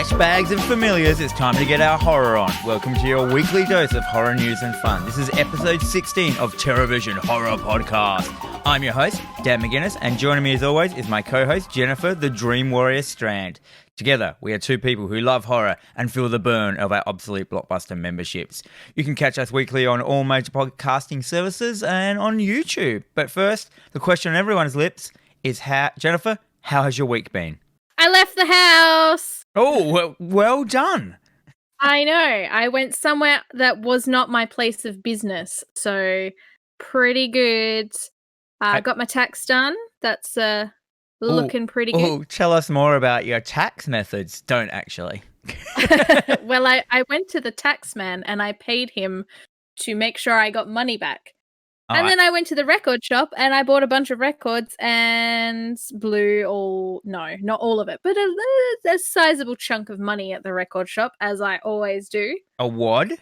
trash bags and familiars, it's time to get our horror on. Welcome to your weekly dose of horror news and fun. This is episode 16 of Terrorvision Horror Podcast. I'm your host, Dan McGuinness, and joining me as always is my co-host, Jennifer, the Dream Warrior Strand. Together, we are two people who love horror and feel the burn of our obsolete Blockbuster memberships. You can catch us weekly on all major podcasting services and on YouTube. But first, the question on everyone's lips is, Jennifer, how has your week been? I left the house. Oh, well done. I know. I went somewhere that was not my place of business. So, pretty good. I got my tax done. That's looking pretty good. Oh, tell us more about your tax methods. Don't actually. Well, I went to the tax man and I paid him to make sure I got money back. Then I went to the record shop and I bought a bunch of records and not all of it, but a sizable chunk of money at the record shop, as I always do. A wad?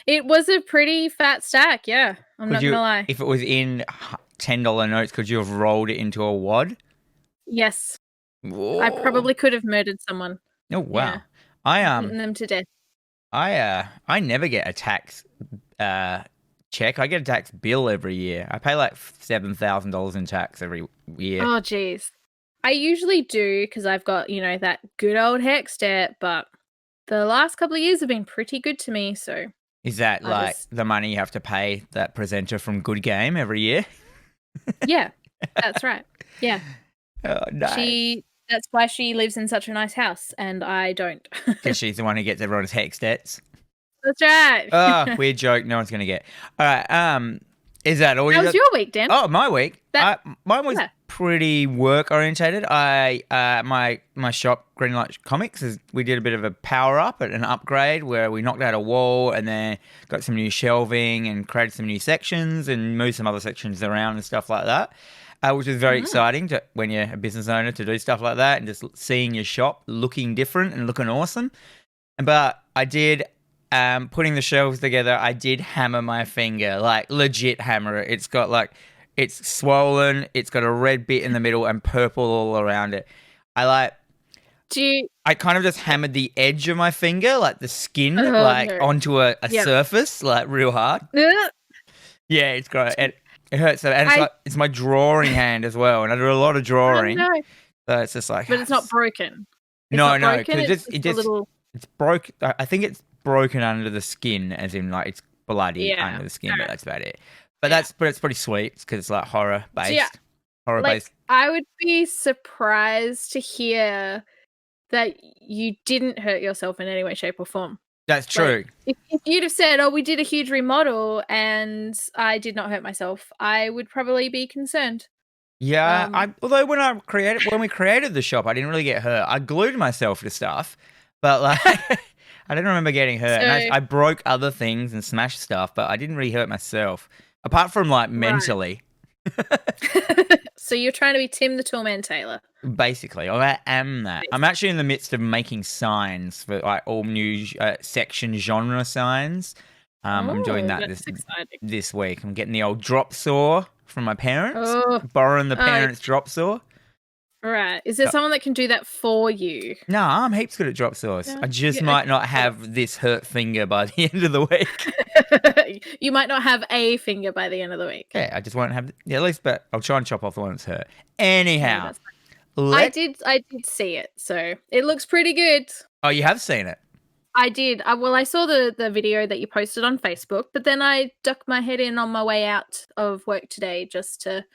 It was a pretty fat stack, yeah. I'm not going to lie. If it was in $10 notes, could you have rolled it into a wad? Yes. Whoa. I probably could have murdered someone. Oh, wow. Yeah. Beaten them to death. I never get a tax check. I get a tax bill every year. I pay like $7,000 in tax every year. Oh, geez. I usually do because I've got, that good old hex debt, but the last couple of years have been pretty good to me, so. Is that the money you have to pay that presenter from Good Game every year? Yeah, that's right. Yeah. Oh, no. That's why she lives in such a nice house, and I don't. Because she's the one who gets everyone's hex debts. That's right. Oh, weird joke. No one's going to get. All right. Is that all? How was your week, Dan? Oh, my week. Mine was pretty work orientated. My shop, Greenlight Comics, we did a bit of a power up and an upgrade where we knocked out a wall and then got some new shelving and created some new sections and moved some other sections around and stuff like that. Which is very exciting when you're a business owner to do stuff like that and just seeing your shop looking different and looking awesome. But I did. Putting the shelves together, I did hammer my finger, like legit hammer it. It's got it's swollen, it's got a red bit in the middle and purple all around it. I kind of just hammered the edge of my finger, like the skin, onto a surface, like real hard. Yeah, it's great. It hurts. And it's my drawing hand as well, and I do a lot of drawing. Oh, no. So it's just like... But it's not broken. No, it's broke. I think it's broken under the skin, as in it's bloody under the skin, but that's about it. But it's pretty sweet because it's like horror based. Horror based. I would be surprised to hear that you didn't hurt yourself in any way, shape, or form. That's true. If you'd have said, "Oh, we did a huge remodel and I did not hurt myself," I would probably be concerned. Yeah, although when we created the shop, I didn't really get hurt. I glued myself to stuff, but I didn't remember getting hurt. So, and I broke other things and smashed stuff, but I didn't really hurt myself, apart from mentally. So you're trying to be Tim the Toolman Taylor. Basically, I am that. I'm actually in the midst of making signs for all new section genre signs. I'm doing that this week. I'm getting the old drop saw from my parents, borrowing the parents' drop saw. Right. Is there someone that can do that for you? No, I'm heaps good at drop saws. I just might not have this hurt finger by the end of the week. You might not have a finger by the end of the week. Yeah, I just won't have... Yeah, at least, but I'll try and chop off the one that's hurt. Anyhow. I did see it, so it looks pretty good. Oh, you have seen it? I did. I saw the video that you posted on Facebook, but then I ducked my head in on my way out of work today just to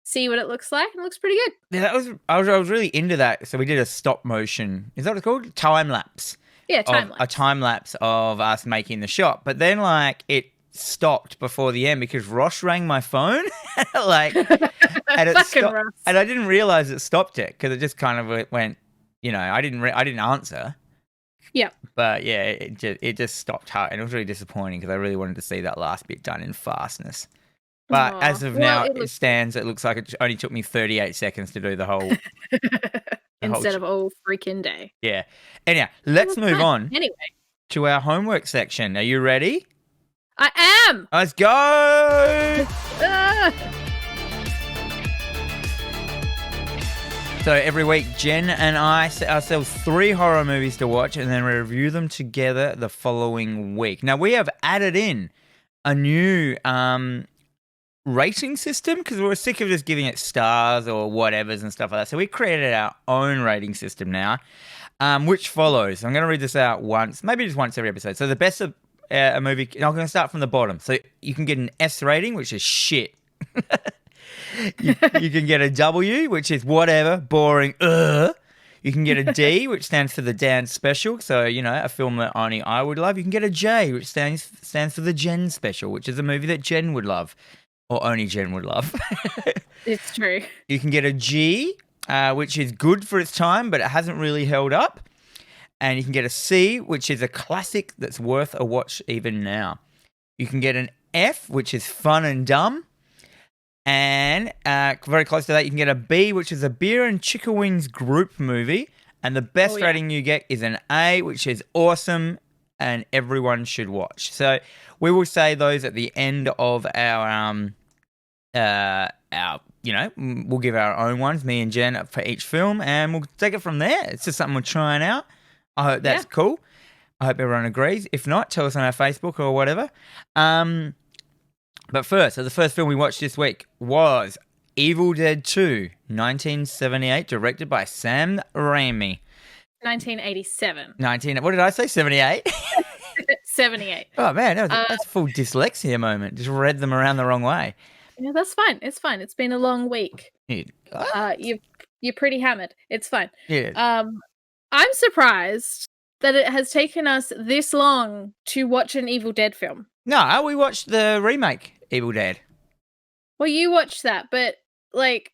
see what it looks like. It looks pretty good. Yeah, I was really into that. So we did a stop motion. Is that what it's called? Time lapse. Yeah, time lapse. A time lapse of us making the shot. But then it stopped before the end because Ross rang my phone. And it stopped. Ross. And I didn't realize it stopped it because it just kind of went, I didn't answer. Yeah. But yeah, it just stopped hard. And it was really disappointing because I really wanted to see that last bit done in fastness. But as of now, it looks like it only took me 38 seconds to do the whole... Instead of all freaking day. Yeah. Anyhow, let's move on to our homework section. Are you ready? I am! Let's go! So every week, Jen and I set ourselves 3 horror movies to watch and then review them together the following week. Now, we have added in a new rating system because we were sick of just giving it stars or whatevers and stuff like that. So we created our own rating system now, which follows. I'm going to read this out once, maybe just once every episode. So the best of a movie, and I'm going to start from the bottom. So you can get an S rating, which is shit. you can get a W, which is whatever, boring, You can get a D, which stands for the Dan Special, so, a film that only I would love. You can get a J, which stands for the Jen Special, which is a movie that Jen would love, or only Jen would love. It's true. You can get a G, which is good for its time, but it hasn't really held up. And you can get a C, which is a classic that's worth a watch even now. You can get an F, which is fun and dumb. And very close to that, you can get a B, which is a beer and chicken wings group movie. And the best rating you get is an A, which is awesome and everyone should watch. So we will say those at the end of our we'll give our own ones, me and Jen, for each film, and we'll take it from there. It's just something we're trying out. I hope that's cool. I hope everyone agrees. If not, tell us on our Facebook or whatever. But first, so the first film we watched this week was Evil Dead 2, 1978, directed by Sam Raimi. 1987. What did I say, 78? 78. Oh, man, that's a full dyslexia moment. Just read them around the wrong way. Yeah, that's fine. It's fine. It's been a long week. You're pretty hammered. It's fine. Yeah. I'm surprised that it has taken us this long to watch an Evil Dead film. No, we watched the remake, Evil Dead. Well, you watched that, but like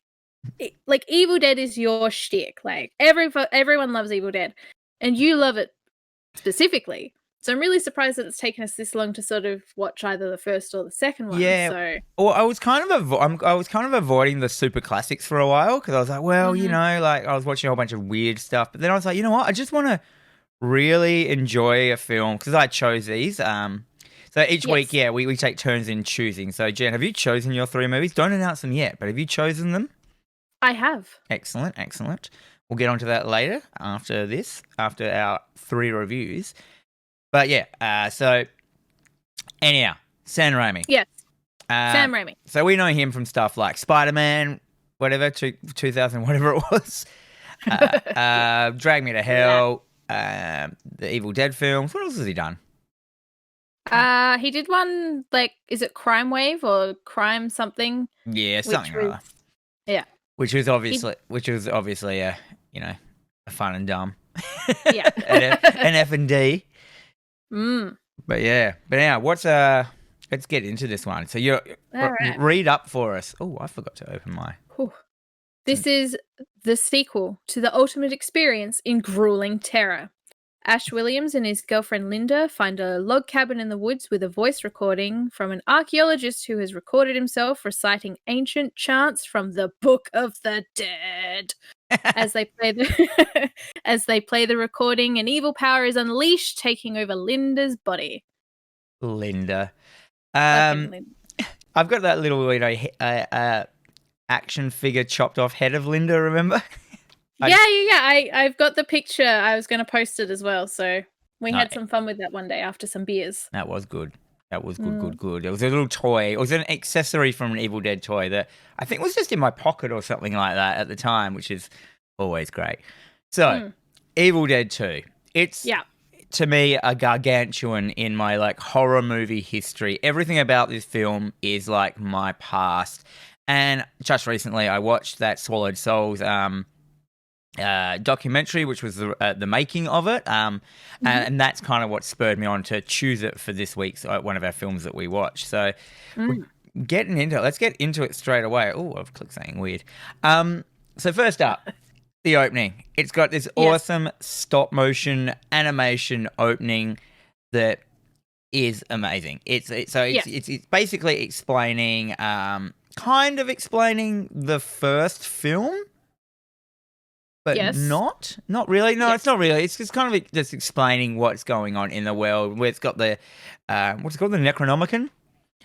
Evil Dead is your shtick. Like everyone loves Evil Dead, and you love it specifically. So I'm really surprised that it's taken us this long to sort of watch either the first or the second one. Yeah. So. Well, I was kind of avoiding the super classics for a while because I was like, well, I was watching a whole bunch of weird stuff, but then I was like, you know what? I just want to really enjoy a film because I chose these. So each week, we take turns in choosing. So Jen, have you chosen your 3 movies? Don't announce them yet, but have you chosen them? I have. Excellent. We'll get onto that later after our 3 reviews. But so anyhow, Sam Raimi. Yes, Sam Raimi. So we know him from stuff like Spider-Man, whatever, 2000, whatever it was. Drag Me to Hell, the Evil Dead films. What else has he done? He did one, is it Crime Wave or Crime something? Yeah, something like that. Yeah. Which was obviously a fun and dumb. Yeah. an F and D. Mm. But now let's get into this one. So read up for us. Oh, I forgot to open my. Whew. This is the sequel to the ultimate experience in grueling terror. Ash Williams and his girlfriend Linda find a log cabin in the woods with a voice recording from an archaeologist who has recorded himself reciting ancient chants from the Book of the Dead. As they play the recording, an evil power is unleashed, taking over Linda's body. Linda. I've got that little action figure chopped off head of Linda, remember? Yeah. I've got the picture. I was going to post it as well. So we had some fun with that one day after some beers. That was good. Good. It was a little toy. It was an accessory from an Evil Dead toy that I think was just in my pocket or something like that at the time, which is always great. So, Evil Dead 2. It's, to me, a gargantuan in my, horror movie history. Everything about this film is, my past. And just recently, I watched that Swallowed Souls documentary, which was the making of it, and that's kind of what spurred me on to choose it for this week's one of our films that we watched. So, getting into it, let's get into it straight away. Oh, I've clicked something weird. So first up, the opening. It's got this awesome stop motion animation opening that is amazing. It's basically explaining, kind of explaining the first film. But not really. No, it's not really. It's just kind of just explaining what's going on in the world. Where it's got the, what's it called? The Necronomicon?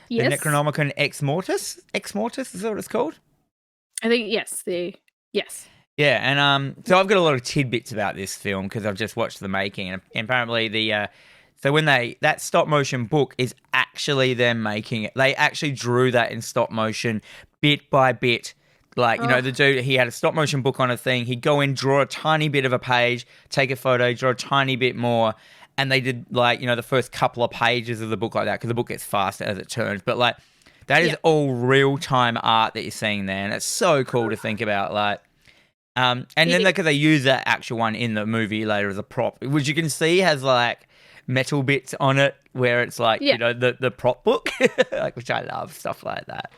Yes. The Necronomicon Ex Mortis? Ex Mortis is that what it's called? I think, yes. Yeah, and so I've got a lot of tidbits about this film because I've just watched the making, and apparently so when that stop motion book is actually them making it. They actually drew that in stop motion, bit by bit. Like, Oh, the dude, he had a stop motion book on a thing. He'd go in, draw a tiny bit of a page, take a photo, draw a tiny bit more. And they did, like, the first couple of pages of the book like that because the book gets faster as it turns. But, like, that is all real-time art that you're seeing there. And it's so cool to think about, like. And then because they use that actual one in the movie later as a prop, which you can see has, like, metal bits on it where it's, like, the prop book, like, which I love, stuff like that.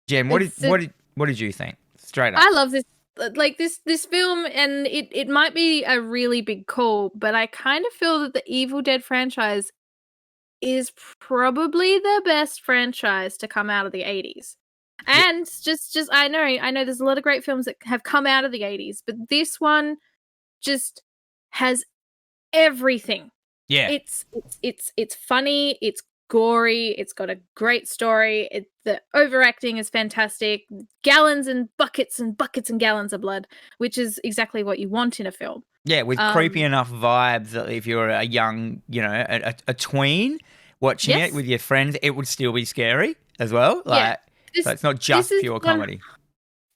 Jen, what did you think? Straight up. I love this. Like this film, and it might be a really big call, but I kind of feel that the Evil Dead franchise is probably the best franchise to come out of the 80s. And just I know there's a lot of great films that have come out of the 80s, but this one just has everything. Yeah. It's funny, it's gory, it's got a great story, the overacting is fantastic, gallons and buckets and gallons of blood, which is exactly what you want in a film. Yeah, with creepy enough vibes that if you're a young, a tween watching it with your friends, it would still be scary as well. Like, so it's not just pure comedy.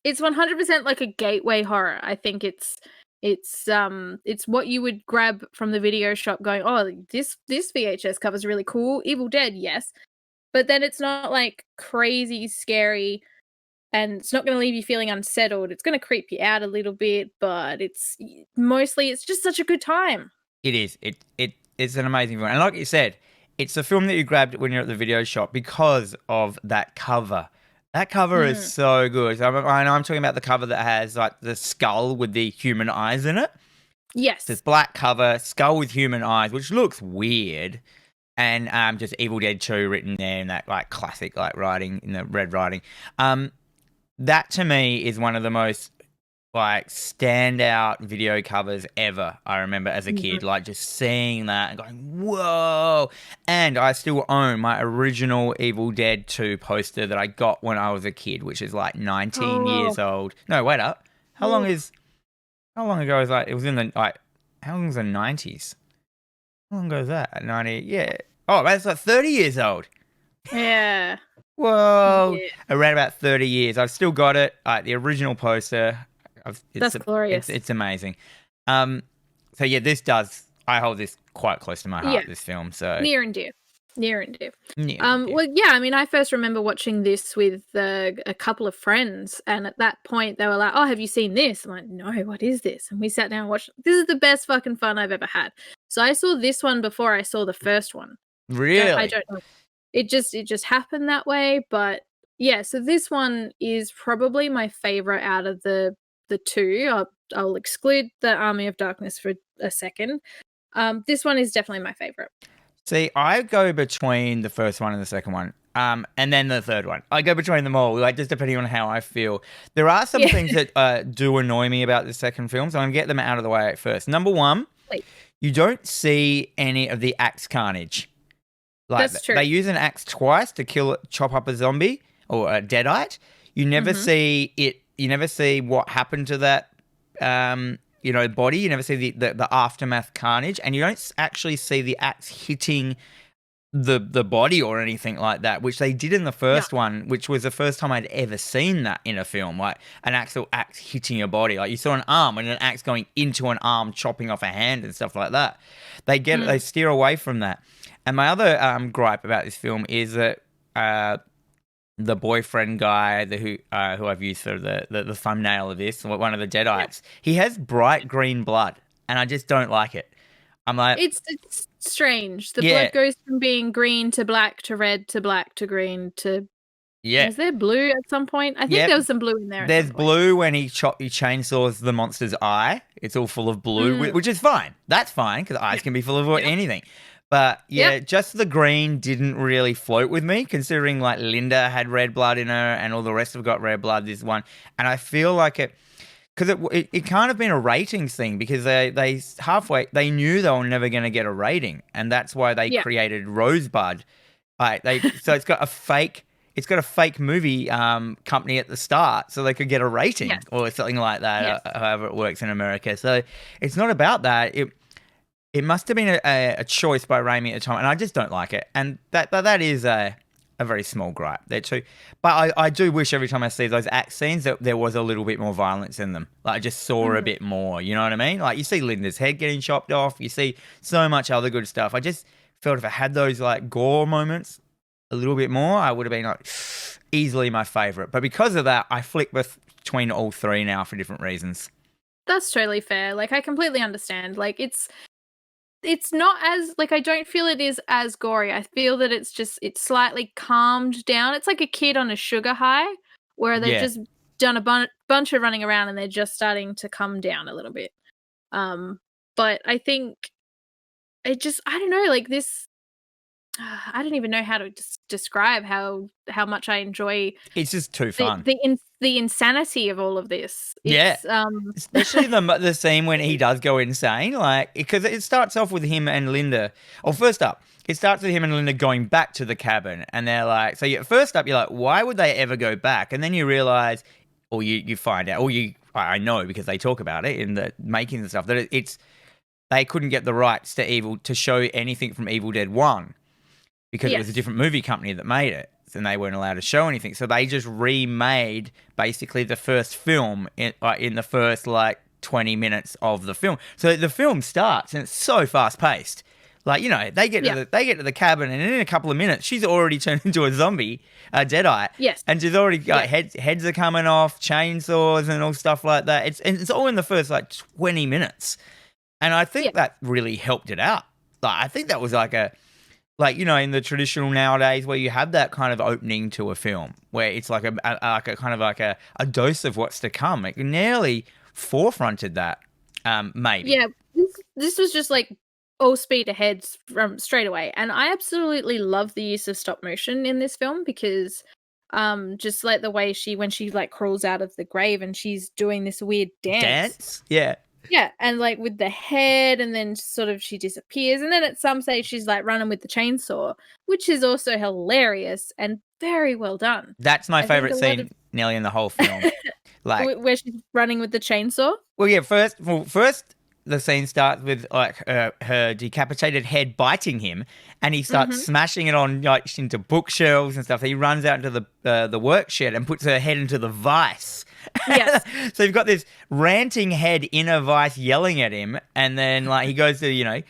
It's 100% like a gateway horror. I think it's what you would grab from the video shop going, oh, this VHS cover is really cool. Evil Dead, yes. But then it's not like crazy scary, and it's not going to leave you feeling unsettled. It's going to creep you out a little bit, but it's just such a good time. It is. It's an amazing film. And like you said, it's a film that you grabbed when you're at the video shop because of that cover. That cover is so good. So I know I'm talking about the cover that has like the skull with the human eyes in it. Yes. This black cover, skull with human eyes, which looks weird. And just Evil Dead 2 written there in that like classic like writing, in the red writing. That to me is one of the most like standout video covers ever. I remember as a kid, like just seeing that and going, whoa. And I still own my original Evil Dead 2 poster that I got when I was a kid, which is like 19 years old. No, wait up. How long ago is that? It was in the, like, how long was the 90s? How long ago is that? 90, yeah. Oh, that's like 30 years old. Yeah. Whoa. Yeah. Around about 30 years. I've still got it. The original poster. That's glorious. It's amazing. So yeah, I hold this quite close to my heart, this film. So near and dear. Well, yeah, I mean, I first remember watching this with a couple of friends, and at that point they were like, oh, have you seen this? I'm like, no, what is this? And we sat down and watched. This is the best fucking fun I've ever had. So I saw this one before I saw the first one. Really? I don't know. It just happened that way, but yeah, so this one is probably my favorite out of the two. I'll exclude the Army of Darkness for a second. This one is definitely my favorite. See, I go between the first one and the second one, and then the third one. I go between them all, like just depending on how I feel. There are some things that do annoy me about the second film, so I'm gonna get them out of the way at first. Number one, you don't see any of the axe carnage. Like, that's true. They use an axe twice to chop up a zombie or a deadite. You never see it. You never see what happened to that, body. You never see the aftermath carnage, and you don't actually see the axe hitting the body or anything like that, which they did in the first one, which was the first time I'd ever seen that in a film, like an actual axe hitting a body. Like you saw an arm and an axe going into an arm, chopping off a hand and stuff like that. They steer away from that. And my other gripe about this film is that the boyfriend guy who I've used for the thumbnail of this, one of the Deadites, he has bright green blood, and I just don't like it. I'm like, it's strange. The blood goes from being green to black to red to black to green to Is there blue at some point? I think there was some blue in there. There's blue when he chainsaws the monster's eye. It's all full of blue, which is fine. That's fine because eyes can be full of anything. But just the green didn't really float with me, considering like Linda had red blood in her and all the rest have got red blood. This one, and I feel like because it can't have been a ratings thing because they knew they were never going to get a rating, and that's why they created Rosebud. So it's got a fake it's got a fake movie company at the start so they could get a rating or something like that, however it works in America. So it's not about that. It must have been a choice by Raimi at the time, and I just don't like it. And that is a very small gripe there too. But I do wish every time I see those act scenes that there was a little bit more violence in them. Like I just saw a bit more, you know what I mean? Like you see Linda's head getting chopped off. You see so much other good stuff. I just felt if I had those like gore moments a little bit more, I would have been like easily my favorite. But because of that, I flick between all three now for different reasons. That's totally fair. Like I completely understand. Like it's not as, like, I don't feel it is as gory. I feel that it's slightly calmed down. It's like a kid on a sugar high where they've just done a bunch of running around and they're just starting to come down a little bit. But I think I don't know, like this, I don't even know how to describe how much I enjoy. It's just too fun. The insanity of all of this. Especially the scene when he does go insane, like because it starts off with him and Linda. Or first up, it starts with him and Linda going back to the cabin, and they're like, so first up, you're like, why would they ever go back? And then you realize, or you find out, I know because they talk about it in the making and stuff that it's they couldn't get the rights to show anything from Evil Dead 1 because it was a different movie company that made it. And they weren't allowed to show anything. So they just remade basically the first film in the first 20 minutes of the film. So the film starts and it's so fast paced. Like, they get to the cabin and in a couple of minutes she's already turned into a zombie, a deadite. Yes. And she's already got heads are coming off, chainsaws and all stuff like that. It's all in the first 20 minutes. And I think that really helped it out. Like I think that was in the traditional nowadays where you have that kind of opening to a film where it's like a dose of what's to come. It nearly forefronted that, maybe. Yeah, this was just like all speed ahead from straight away. And I absolutely love the use of stop motion in this film because just like the way when she crawls out of the grave and she's doing this weird dance. Yeah. Yeah, and with the head, and then sort of she disappears, and then at some stage she's running with the chainsaw, which is also hilarious and very well done. That's my favorite scene nearly in the whole film. Where she's running with the chainsaw? Well, yeah, first the scene starts with her decapitated head biting him, and he starts smashing it on into bookshelves and stuff. He runs out into the work shed and puts her head into the vice. Yes. So you've got this ranting head in a vice yelling at him, and then he goes to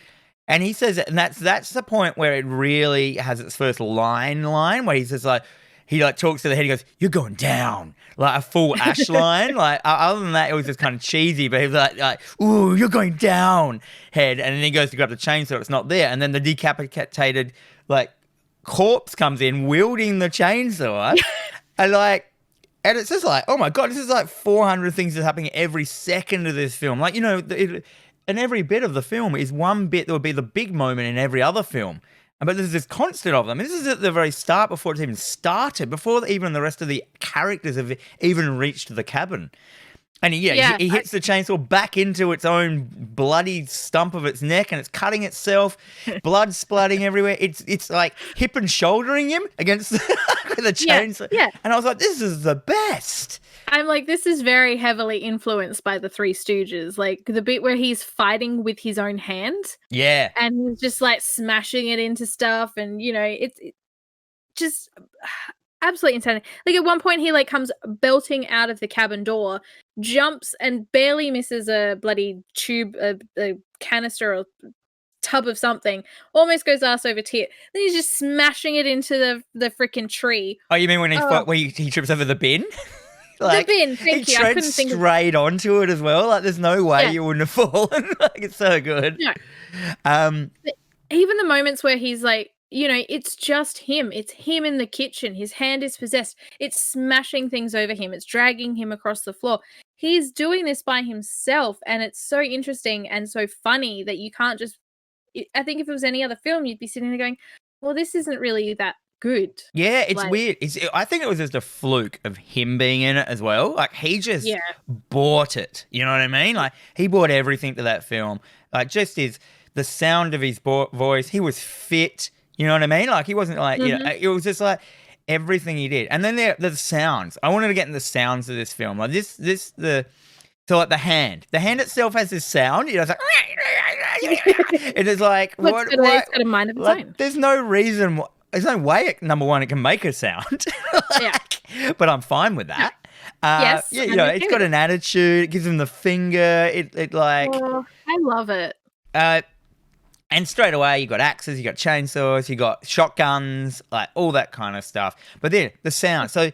and he says, and that's the point where it really has its first line where he says he talks to the head. He goes, "You're going down," like a full Ash line. Other than that, it was just kind of cheesy. But he was like, "Ooh, you're going down, head." And then he goes to grab the chainsaw. It's not there. And then the decapitated corpse comes in wielding the chainsaw, and it's just oh my god, this is 400 things that's happening every second of this film. And every bit of the film is one bit that would be the big moment in every other film. But there's this constant of them. This is at the very start before it's even started, before even the rest of the characters have even reached the cabin. And he hits the chainsaw back into its own bloody stump of its neck, and it's cutting itself, blood splatting everywhere. It's like hip and shouldering him against the chainsaw. Yeah. And I was like, this is the best. I'm this is very heavily influenced by the Three Stooges. The bit where he's fighting with his own hand. Yeah. And he's just smashing it into stuff, and it's just absolutely insane. At one point he comes belting out of the cabin door, jumps and barely misses a bloody tube, a canister or tub of something, almost goes ass over tit. Then he's just smashing it into the freaking tree. Oh, you mean when he trips over the bin? The bin, thank you. I couldn't think of straight onto it as well. There's no way you wouldn't have fallen. It's so good. No. Even the moments where he's it's just him. It's him in the kitchen. His hand is possessed. It's smashing things over him. It's dragging him across the floor. He's doing this by himself, and it's so interesting and so funny that you can't just... I think if it was any other film, you'd be sitting there going, well, this isn't really that good. Yeah, it's weird. I think it was just a fluke of him being in it as well. He just bought it. You know what I mean? He bought everything to that film. Just the sound of his voice. He was fit. You know what I mean? He wasn't it was just everything he did. And then the sounds. I wanted to get in the sounds of this film. Like so like the hand itself has this sound. You know, it's like it is like It's got a mind of its own. There's no reason. There's no way. Number one, it can make a sound. But I'm fine with that. Yes, yeah, you know, it's got an attitude. It gives him the finger. It like. Oh, I love it. And straight away, you got axes, you got chainsaws, you got shotguns, like all that kind of stuff. But then the sound. So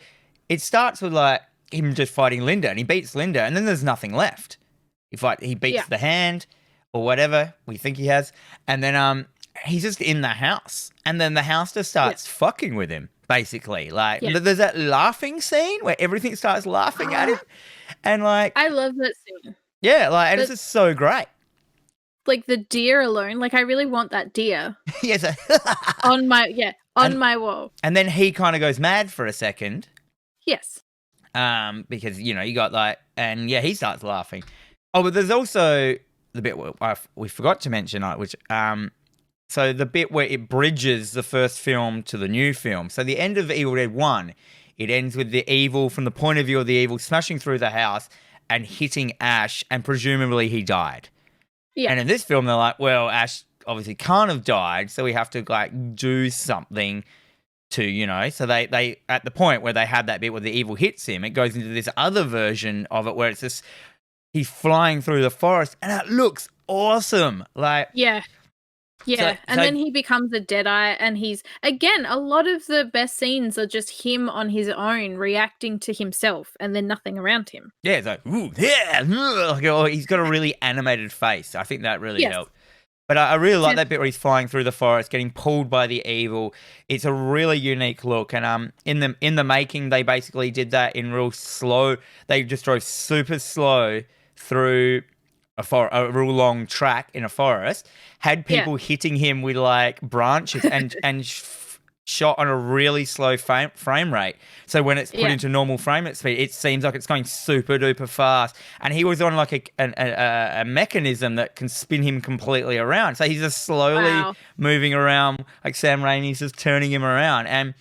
it starts with like him just fighting Linda, and he beats Linda, and then there's nothing left. He beats the hand or whatever we think he has, and then he's just in the house, and then the house just starts fucking with him, basically. Like there's that laughing scene where everything starts laughing at him, and like I love that scene. Yeah, like and it's just so great. Like the deer alone, like I really want that deer. Yes. on my wall. And then he kind of goes mad for a second. Yes. Because you know you got like, and he starts laughing. Oh, but there's also the bit where we forgot to mention, which so the bit where it bridges the first film to the new film. So the end of Evil Dead 1, it ends with the evil, from the point of view of the evil, smashing through the house and hitting Ash, and presumably he died. Yeah. And in this film, they're like, well, Ash obviously can't have died, so we have to like do something to, you know. So they at the point where they had that bit where the evil hits him, it goes into this other version of it where it's just he's flying through the forest, and it looks awesome. Like and then he becomes a Deadeye, and he's, again, a lot of the best scenes are just him on his own reacting to himself and then nothing around him. Yeah, it's like, ooh, yeah, like, oh, he's got a really animated face. I think that really helped. But I really like that bit where he's flying through the forest, getting pulled by the evil. It's a really unique look, and in the making, they basically did that in real slow. They just drove super slow through a real long track in a forest, had people hitting him with like branches and shot on a really slow frame rate. So when it's put into normal frame rate speed, it seems like it's going super duper fast. And he was on like a mechanism that can spin him completely around. So he's just slowly moving around, like Sam Raimi's just turning him around, and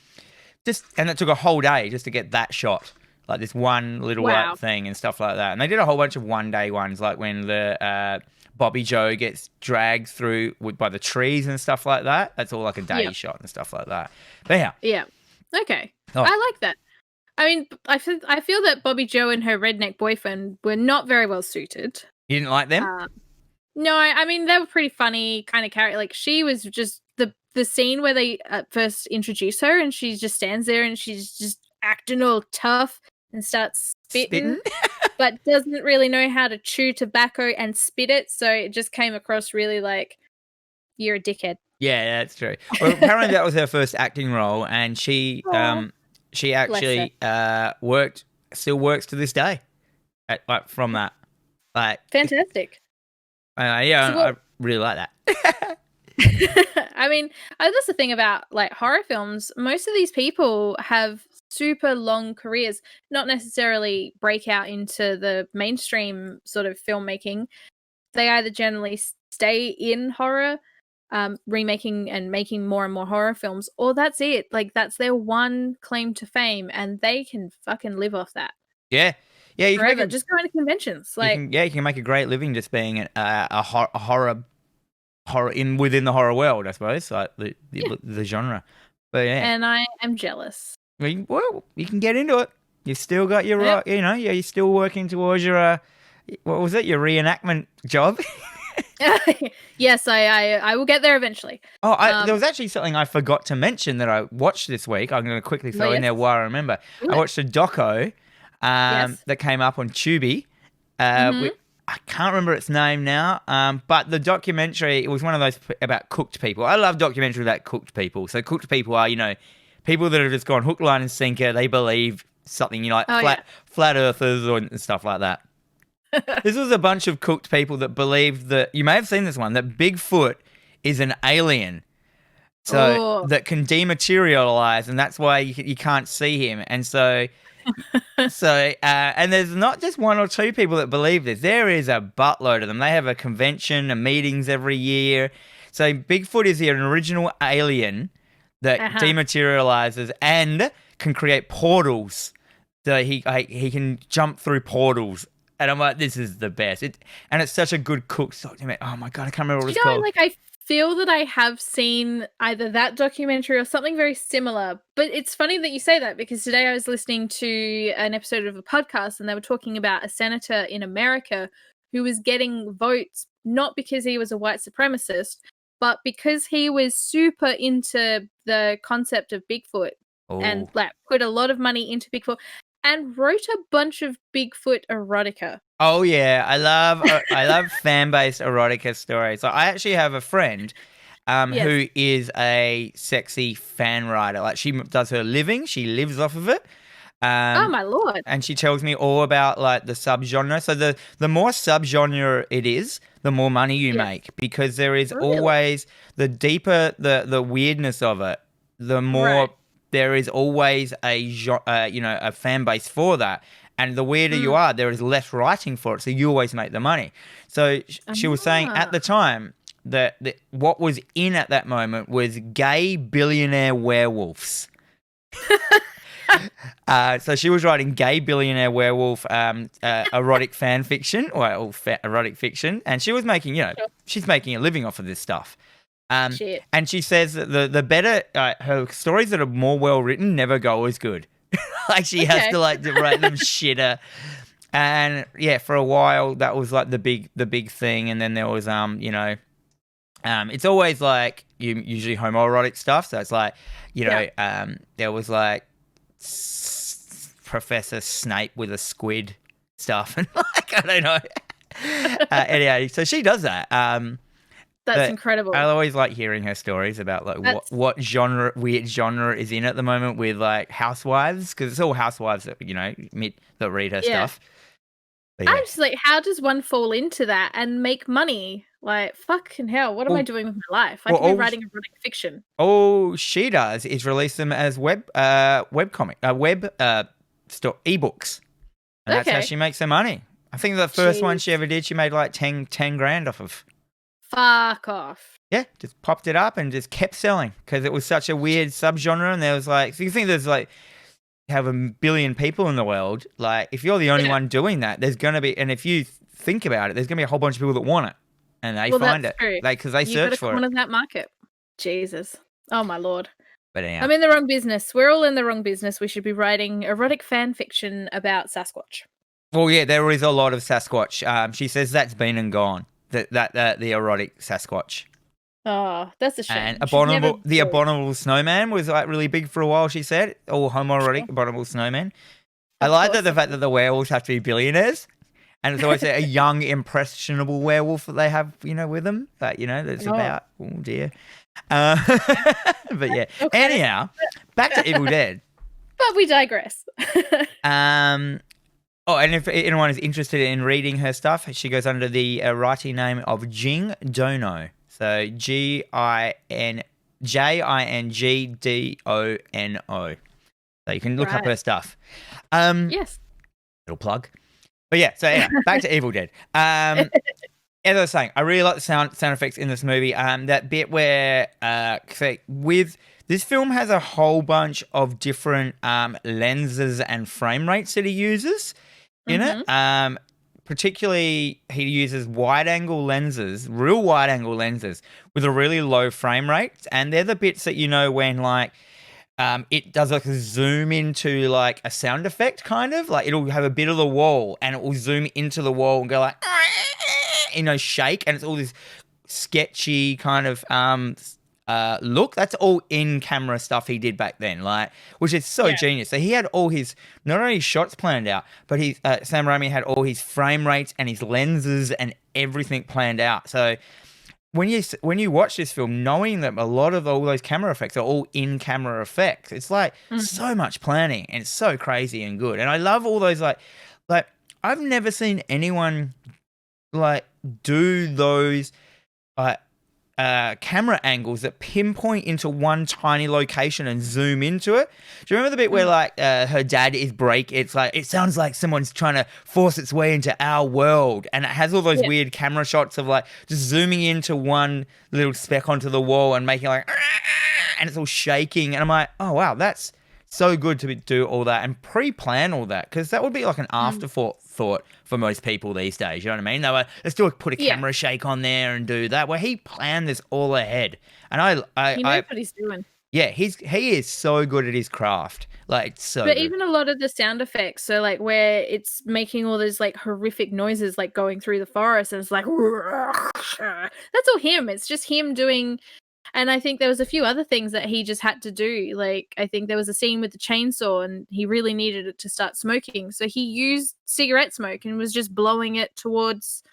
it took a whole day just to get that shot. Like this one little thing and stuff like that. And they did a whole bunch of one-day ones, like when the Bobby Joe gets dragged through by the trees and stuff like that. That's all like a day shot and stuff like that. But yeah. Okay. I like that. I mean, I feel that Bobby Joe and her redneck boyfriend were not very well suited. You didn't like them? No, I mean, they were pretty funny kind of character. Like, she was just the scene where they first introduce her, and she just stands there and she's just acting all tough and starts spitting, but doesn't really know how to chew tobacco and spit it. So it just came across really like, you're a dickhead. Yeah, that's true. Well, apparently that was her first acting role, and she actually still works to this day. From that, like fantastic. I really like that. I mean, that's the thing about like horror films. Most of these people have super long careers, not necessarily break out into the mainstream sort of filmmaking. They either generally stay in horror, remaking and making more and more horror films, or that's it. Like, that's their one claim to fame, and they can fucking live off that. Yeah. You forever. Just going to conventions. Like, you can make a great living just being a horror within the horror world, I suppose, like the genre. But and I am jealous. Well, you can get into it. You've still got your right, you know, you're still working towards your what was it, your reenactment job? Yes, I will get there eventually. There was actually something I forgot to mention that I watched this week. I'm going to quickly throw in there while I remember. I watched a doco that came up on Tubi. I can't remember its name now, but the documentary, it was one of those about cooked people. I love documentaries about cooked people. So cooked people are, you know, people that have just gone hook, line, and sinker. They believe something, you know, like flat earthers and stuff like that. This was a bunch of cooked people that believed that, you may have seen this one, that Bigfoot is an alien. So that can dematerialize, and that's why you can't see him. And so and there's not just one or two people that believe this. There is a buttload of them. They have a convention and meetings every year. So Bigfoot is an original alien that dematerializes and can create portals. So he can jump through portals. And I'm like, this is the best. And it's such a good cook. So, oh my God, I can't remember what it's called. Like, I feel that I have seen either that documentary or something very similar. But it's funny that you say that, because today I was listening to an episode of a podcast and they were talking about a senator in America who was getting votes not because he was a white supremacist, but because he was super into the concept of Bigfoot and like put a lot of money into Bigfoot and wrote a bunch of Bigfoot erotica. Oh yeah, I love fan-based erotica stories. So I actually have a friend who is a sexy fan writer. Like, she does her living, she lives off of it. Oh my Lord. And she tells me all about like the subgenre. So the more subgenre it is, the more money you make, because there is always, the deeper the weirdness of it, the more there is always a fan base for that. And the weirder you are, there is less writing for it, so you always make the money. So she was saying at the time that what was in at that moment was gay billionaire werewolves. So she was writing gay billionaire werewolf erotic fan fiction, or erotic fiction, and she was making, she's making a living off of this stuff. And she says that the better her stories that are more well written never go as good. Like, she has to write them shitter. And yeah, for a while that was like the big thing, and then there was it's always like usually homoerotic stuff. So it's like there was like Professor Snape with a squid stuff, and like, I don't know. Anyway, so she does that. That's incredible. I always like hearing her stories about like what weird genre is in at the moment with like housewives, because it's all housewives that that read her stuff. Yeah. I'm just like, how does one fall into that and make money? Like, fucking hell, what am I doing with my life? I could be writing erotic fiction. All she does is release them as web comic, ebooks, and that's how she makes her money. I think the first one she ever did, she made like 10 grand off of. Fuck off. Yeah, just popped it up and just kept selling because it was such a weird subgenre. And there was like, so you think there's like, have a billion people in the world. Like, if you're the only one doing that, there's going to be, and if you think about it, there's going to be a whole bunch of people that want it, and they find it. True. Because they search for it. One in that market. Jesus. Oh my Lord. But anyhow. I'm in the wrong business. We're all in the wrong business. We should be writing erotic fan fiction about Sasquatch. Well, yeah, there is a lot of Sasquatch. She says that's been and gone. The erotic Sasquatch. Oh, that's a shame. And the abominable snowman was like really big for a while, she said. All homoerotic abominable snowman. I like the fact that the werewolves have to be billionaires. And it's always a young, impressionable werewolf that they have, with them. But, that's about, oh dear. But yeah. Anyhow, back to Evil Dead. But we digress. Oh, and if anyone is interested in reading her stuff, she goes under the writing name of Jing Dono. So JINGDONO. So you can look up her stuff. Yes. Little plug. But yeah, so anyway, back to Evil Dead. As I was saying, I really like the sound effects in this movie. That bit where with this film has a whole bunch of different lenses and frame rates that he uses in it. Particularly, he uses wide-angle lenses, real wide-angle lenses, with a really low frame rate. And they're the bits that when like it does like a zoom into like a sound effect, kind of like it'll have a bit of the wall and it will zoom into the wall and go like shake, and it's all this sketchy kind of look. That's all in camera stuff he did back then, like, which is so genius. So he had all his not only shots planned out, but Sam Raimi had all his frame rates and his lenses and everything planned out. So when you watch this film, knowing that a lot of all those camera effects are all in camera effects, it's like so much planning, and it's so crazy and good. And I love all those like I've never seen anyone like do those camera angles that pinpoint into one tiny location and zoom into it. Do you remember the bit where like her dad is it's like it sounds like someone's trying to force its way into our world, and it has all those weird camera shots of like just zooming into one little speck onto the wall and making like and it's all shaking, and I'm like, oh wow, that's so good to do all that and pre-plan all that, because that would be like an afterthought for most people these days. You know what I mean? They were, let's put a camera shake on there and do that. Where he planned this all ahead, and he knows what he's doing. Yeah, he is so good at his craft. Like, so But good. even a lot of the sound effects, so like where it's making all those like horrific noises, like going through the forest, and it's like that's all him. It's just him doing. And I think there was a few other things that he just had to do. Like, I think there was a scene with the chainsaw and he really needed it to start smoking. So he used cigarette smoke and was just blowing it towards,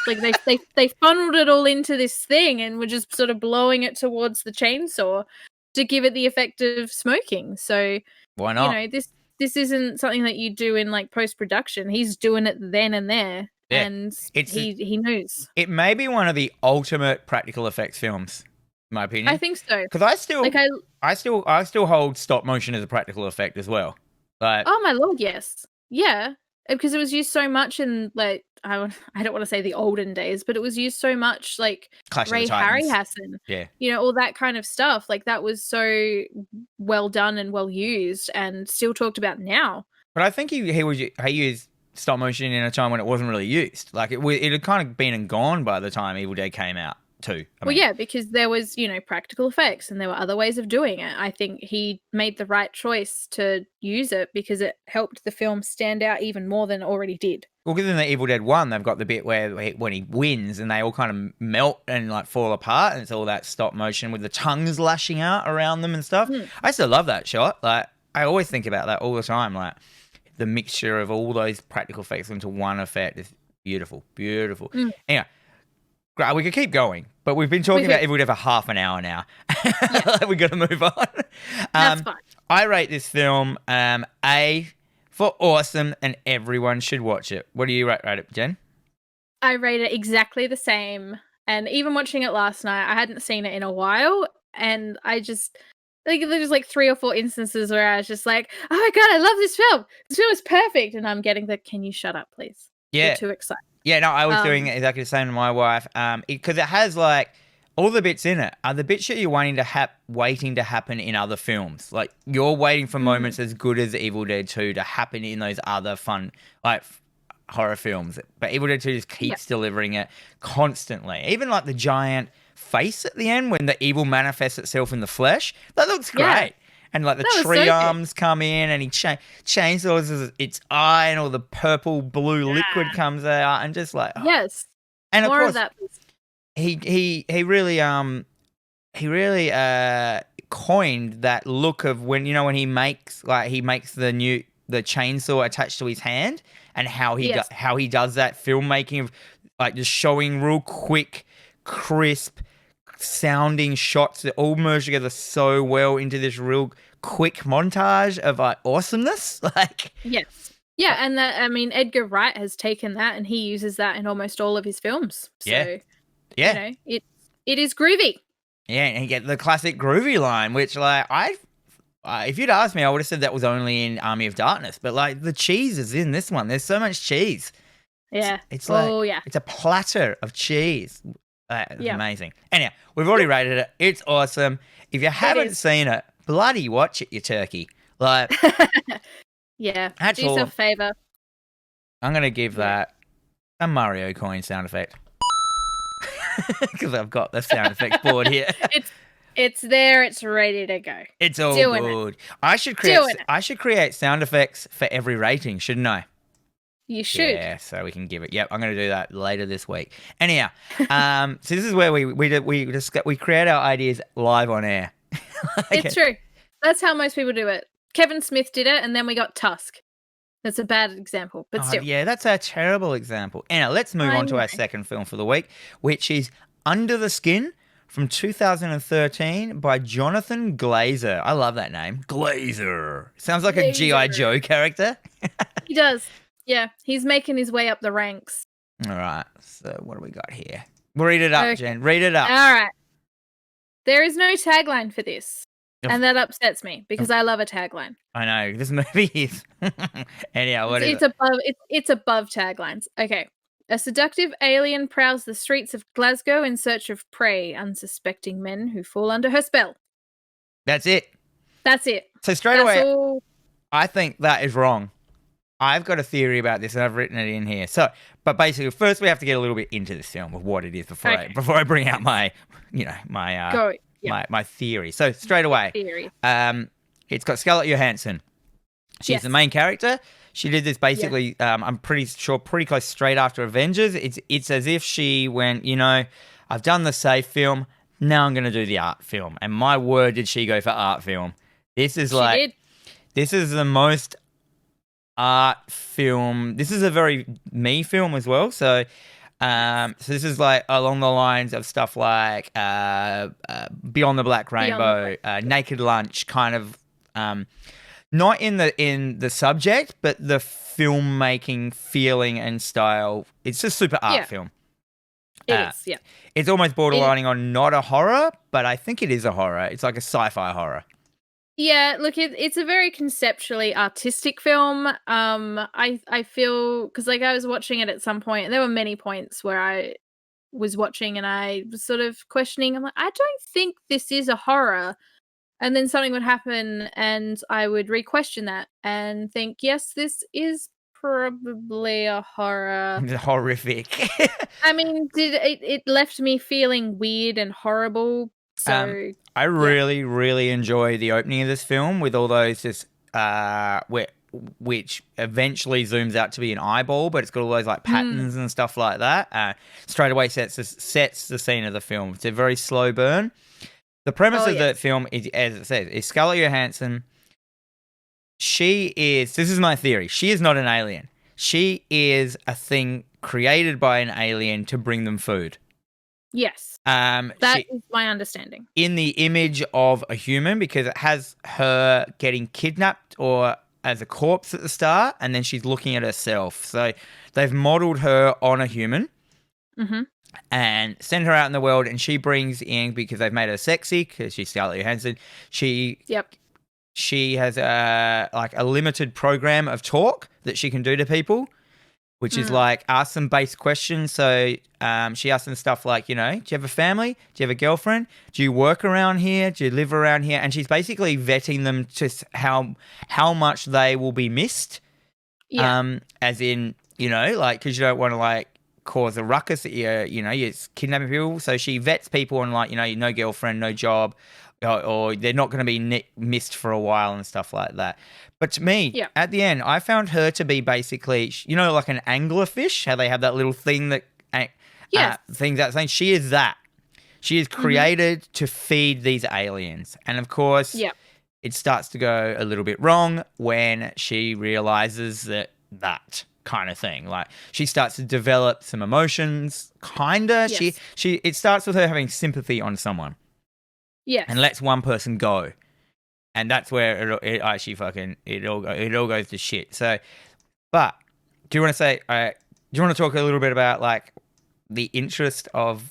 like, they funneled it all into this thing and were just sort of blowing it towards the chainsaw to give it the effect of smoking. So, why not? You know, this isn't something that you do in, like, post-production. He's doing it then and there. Yeah. And he knows. It may be one of the ultimate practical effects films. In my opinion, I think so. Because I still hold stop motion as a practical effect as well. Like, oh my lord, yes, yeah, because it was used so much in, like, I don't want to say the olden days, but it was used so much, like Clash Ray Harryhausen, you know, all that kind of stuff. Like, that was so well done and well used, and still talked about now. But I think he used stop motion in a time when it wasn't really used. Like, it had kind of been and gone by the time Evil Dead came out. Well, yeah, because there was, you know, practical effects and there were other ways of doing it. I think he made the right choice to use it because it helped the film stand out even more than it already did. Well, because in the Evil Dead 1, they've got the bit where when he wins and they all kind of melt and like fall apart, and it's all that stop motion with the tongues lashing out around them and stuff. I still love that shot. Like, I always think about that all the time. Like, the mixture of all those practical effects into one effect is beautiful, beautiful. Anyway. We could keep going, but we've been talking about Evil Dead for half an hour now. Yeah. We got to move on. That's fine. I rate this film A for awesome, and everyone should watch it. What do you rate it, Jen? I rate it exactly the same. And even watching it last night, I hadn't seen it in a while, and I just there's like 3 or 4 instances where I was just like, "Oh my god, I love this film! This film is perfect!" And I'm getting the "Can you shut up, please?" Yeah, you're too excited. Yeah, no, I was doing exactly the same to my wife. Because it has like all the bits in it are the bits that you're waiting to happen in other films. Like, you're waiting for moments as good as Evil Dead 2 to happen in those other fun like horror films. But Evil Dead 2 just keeps delivering it constantly. Even like the giant face at the end when the evil manifests itself in the flesh. That looks great. Yeah. And like the tree arms come in and he chainsaws its eye and all the purple blue liquid comes out and just like yes. And more of course of that. he really coined that look of when he makes the chainsaw attached to his hand, and how he does that filmmaking of like just showing real quick, crisp sounding shots that all merge together so well into this real quick montage of like awesomeness. Like, yes, yeah, and that, I mean, Edgar Wright has taken that and he uses that in almost all of his films. So, you know, it is groovy. Yeah, and you get the classic groovy line, which like if you'd asked me, I would have said that was only in Army of Darkness, but like the cheese is in this one. There's so much cheese. Yeah, it's like it's a platter of cheese. It's amazing. Anyhow, we've already rated it. It's awesome. If you haven't seen it, bloody watch it, you turkey. Like, yeah, do yourself a favor. I'm going to give that a Mario coin sound effect. Because I've got the sound effects board here. It's there. It's ready to go. It's all good. I should create sound effects for every rating, shouldn't I? You should. Yeah, so we can give it. Yep, I'm going to do that later this week. Anyhow, so this is where we create our ideas live on air. Okay. It's true. That's how most people do it. Kevin Smith did it, and then we got Tusk. That's a bad example, but still. Yeah, that's a terrible example. Anyhow, let's move on to our second film for the week, which is Under the Skin from 2013 by Jonathan Glazer. I love that name. Glazer. Sounds like a G.I. Joe character. He does. Yeah, he's making his way up the ranks. All right, so what do we got here? Read it up, Jen. Read it up. All right. There is no tagline for this, and that upsets me because I love a tagline. I know, this movie is... Anyhow, what is it? It's above taglines. Okay. A seductive alien prowls the streets of Glasgow in search of prey, unsuspecting men who fall under her spell. That's it. That's it. So straight That's away, all. I think that is wrong. I've got a theory about this, and I've written it in here. So, but basically, first we have to get a little bit into this film of what it is before I bring out my, Go. Yeah. my theory. So straight away, Theory. it's got Scarlett Johansson. She's the main character. She did this basically. I'm pretty sure, pretty close straight after Avengers. It's as if she went, I've done the safe film. Now I'm going to do the art film. And my word, did she go for art film? This is this is the most art film. This is a very me film as well. So, so this is like along the lines of stuff like Beyond the Black Rainbow, Naked Lunch, kind of. Not in the subject, but the filmmaking feeling and style. It's a super art film. It is, yeah. It's almost borderlining on not a horror, but I think it is a horror. It's like a sci-fi horror. Yeah, look, it's a very conceptually artistic film. I feel, because like I was watching it at some point, and there were many points where I was watching and I was sort of questioning. I'm like, I don't think this is a horror. And then something would happen and I would re-question that and think, yes, this is probably a horror. Horrific. I mean, it left me feeling weird and horrible. So I really, really enjoy the opening of this film with all those just which eventually zooms out to be an eyeball, but it's got all those like patterns and stuff like that. Straight away sets the scene of the film. It's a very slow burn. The premise of the film is, as it says, is Scarlett Johansson. This is my theory. She is not an alien. She is a thing created by an alien to bring them food. Yes. That is my understanding. In the image of a human, because it has her getting kidnapped or as a corpse at the start, and then she's looking at herself. So they've modeled her on a human. Mm-hmm. And send her out in the world, and she brings in, because they've made her sexy, because she's Scarlett Johansson, she has a limited program of talk that she can do to people, which is like ask them base questions. So she asks them stuff like, do you have a family? Do you have a girlfriend? Do you work around here? Do you live around here? And she's basically vetting them to how much they will be missed. Yeah. As in, because you don't want to cause a ruckus that you're kidnapping people. So she vets people on no girlfriend, no job, or they're not going to be missed for a while and stuff like that. But to me, at the end, I found her to be basically, like an anglerfish, how they have that little thing that things that saying. She is that. She is created to feed these aliens, and of course, it starts to go a little bit wrong when she realizes that kind of thing. Like she starts to develop some emotions, kinda. Yes. It starts with her having sympathy on someone. Yes. And lets one person go. And that's where it actually it all goes to shit. So, but do you want to talk a little bit about the interest of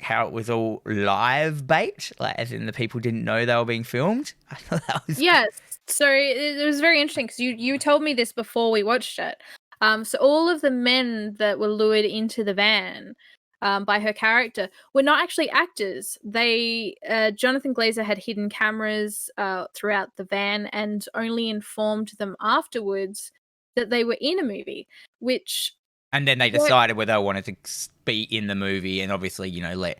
how it was all live bait, as in the people didn't know they were being filmed? I thought that was yes. So it was very interesting because you told me this before we watched it. So all of the men that were lured into the van by her character were not actually actors. They Jonathan Glazer had hidden cameras throughout the van and only informed them afterwards that they were in a movie, which... And then they decided whether they wanted to be in the movie and obviously, let...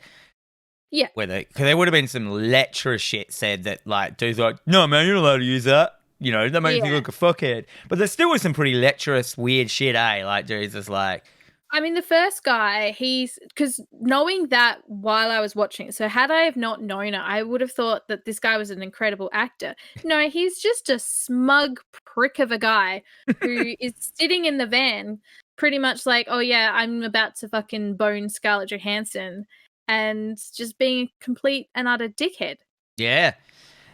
Yeah. Because there would have been some lecherous shit said that, dudes like, no, man, you're not allowed to use that. That makes me look a fuckhead. But there still was some pretty lecherous, weird shit, eh? Dudes just I mean, the first guy, because knowing that while I was watching it, so had I have not known it, I would have thought that this guy was an incredible actor. No, he's just a smug prick of a guy who is sitting in the van pretty much like, oh yeah, I'm about to fucking bone Scarlett Johansson, and just being a complete and utter dickhead. Yeah.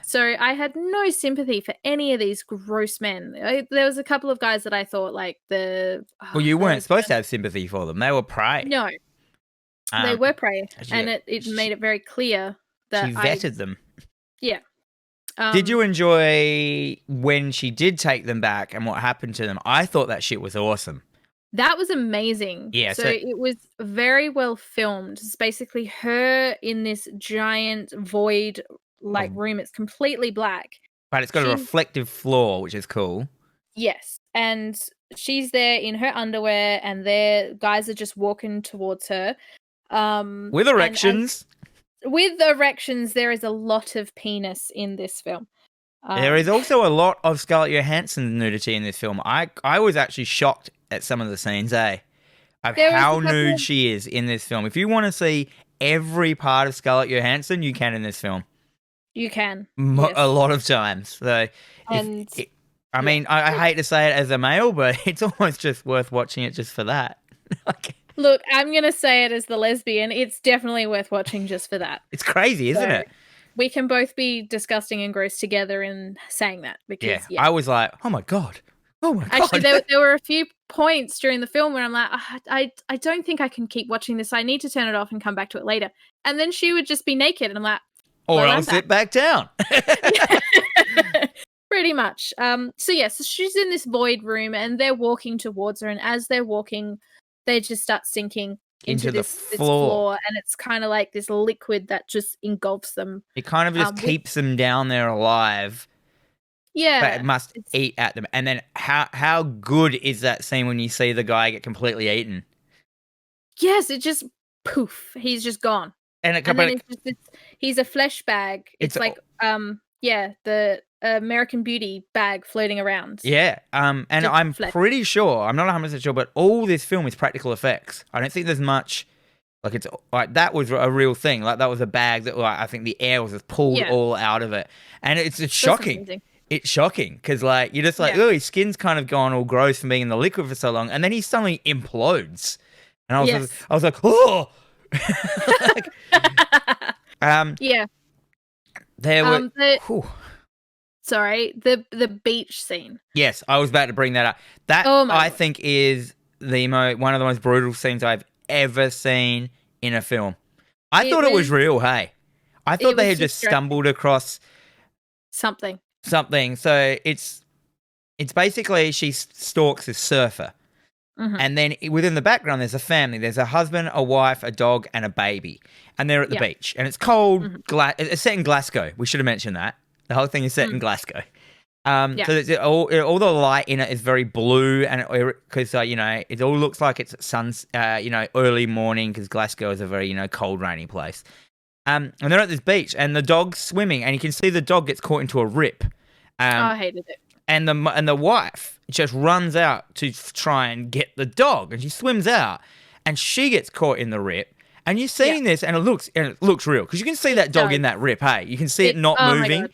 So I had no sympathy for any of these gross men. There was a couple of guys that I thought well, you weren't supposed to have sympathy for them. They were prey. No, they were prey, and it made it very clear that she vetted them. Yeah. Did you enjoy when she did take them back and what happened to them? I thought that shit was awesome. That was amazing. Yeah. So it was very well filmed. It's basically her in this giant void room. It's completely black. But it's got a reflective floor, which is cool. Yes, and she's there in her underwear, and their guys are just walking towards her. With erections. With erections, there is a lot of penis in this film. There is also a lot of Scarlett Johansson nudity in this film. I was actually shocked at some of the scenes, of how nude she is in this film. If you want to see every part of Scarlett Johansson, you can in this film. You can. Yes. A lot of times. So, I hate to say it as a male, but it's almost just worth watching it just for that. Look, I'm going to say it as the lesbian. It's definitely worth watching just for that. It's crazy, isn't it? We can both be disgusting and gross together in saying that. Because, I was like, oh my God. Actually, there were a few points during the film where I'm like, I don't think I can keep watching this. I need to turn it off and come back to it later. And then she would just be naked, and I'm like, or I'll sit back down. Pretty much. So she's in this void room, and they're walking towards her, and as they're walking, they just start sinking into this floor, and it's kind of like this liquid that just engulfs them. It kind of just keeps them down there alive. Yeah. But it must eat at them. And then how good is that scene when you see the guy get completely eaten? Yes, it just poof, he's just gone. He's a flesh bag. It's like the American Beauty bag floating around. Yeah. And I'm pretty sure, I'm not 100% sure, but all this film is practical effects. I don't think there's much it's like that was a real thing. Like that was a bag that I think the air was just pulled all out of it. And it's shocking. Amazing. It's shocking because you're just like, oh, his skin's kind of gone all gross from being in the liquid for so long, and then he suddenly implodes. And I was like, oh. There were. The beach scene. Yes, I was about to bring that up. That I think is one of the most brutal scenes I've ever seen in a film. I thought it was real. Hey, I thought they had just stumbled across something. So it's basically she stalks a surfer. Mm-hmm. And then within the background, there's a family. There's a husband, a wife, a dog, and a baby. And they're at the beach. And it's cold. Mm-hmm. It's set in Glasgow. We should have mentioned that. The whole thing is set in Glasgow. So it's all the light in it is very blue. And because, it all looks like it's early morning because Glasgow is a very, cold, rainy place. And they're at this beach, and the dog's swimming, and you can see the dog gets caught into a rip. I hated it. And the wife just runs out to try and get the dog, and she swims out, and she gets caught in the rip. And you're seeing this, and it looks real because you can see that dog in that rip. Hey, you can see it not moving,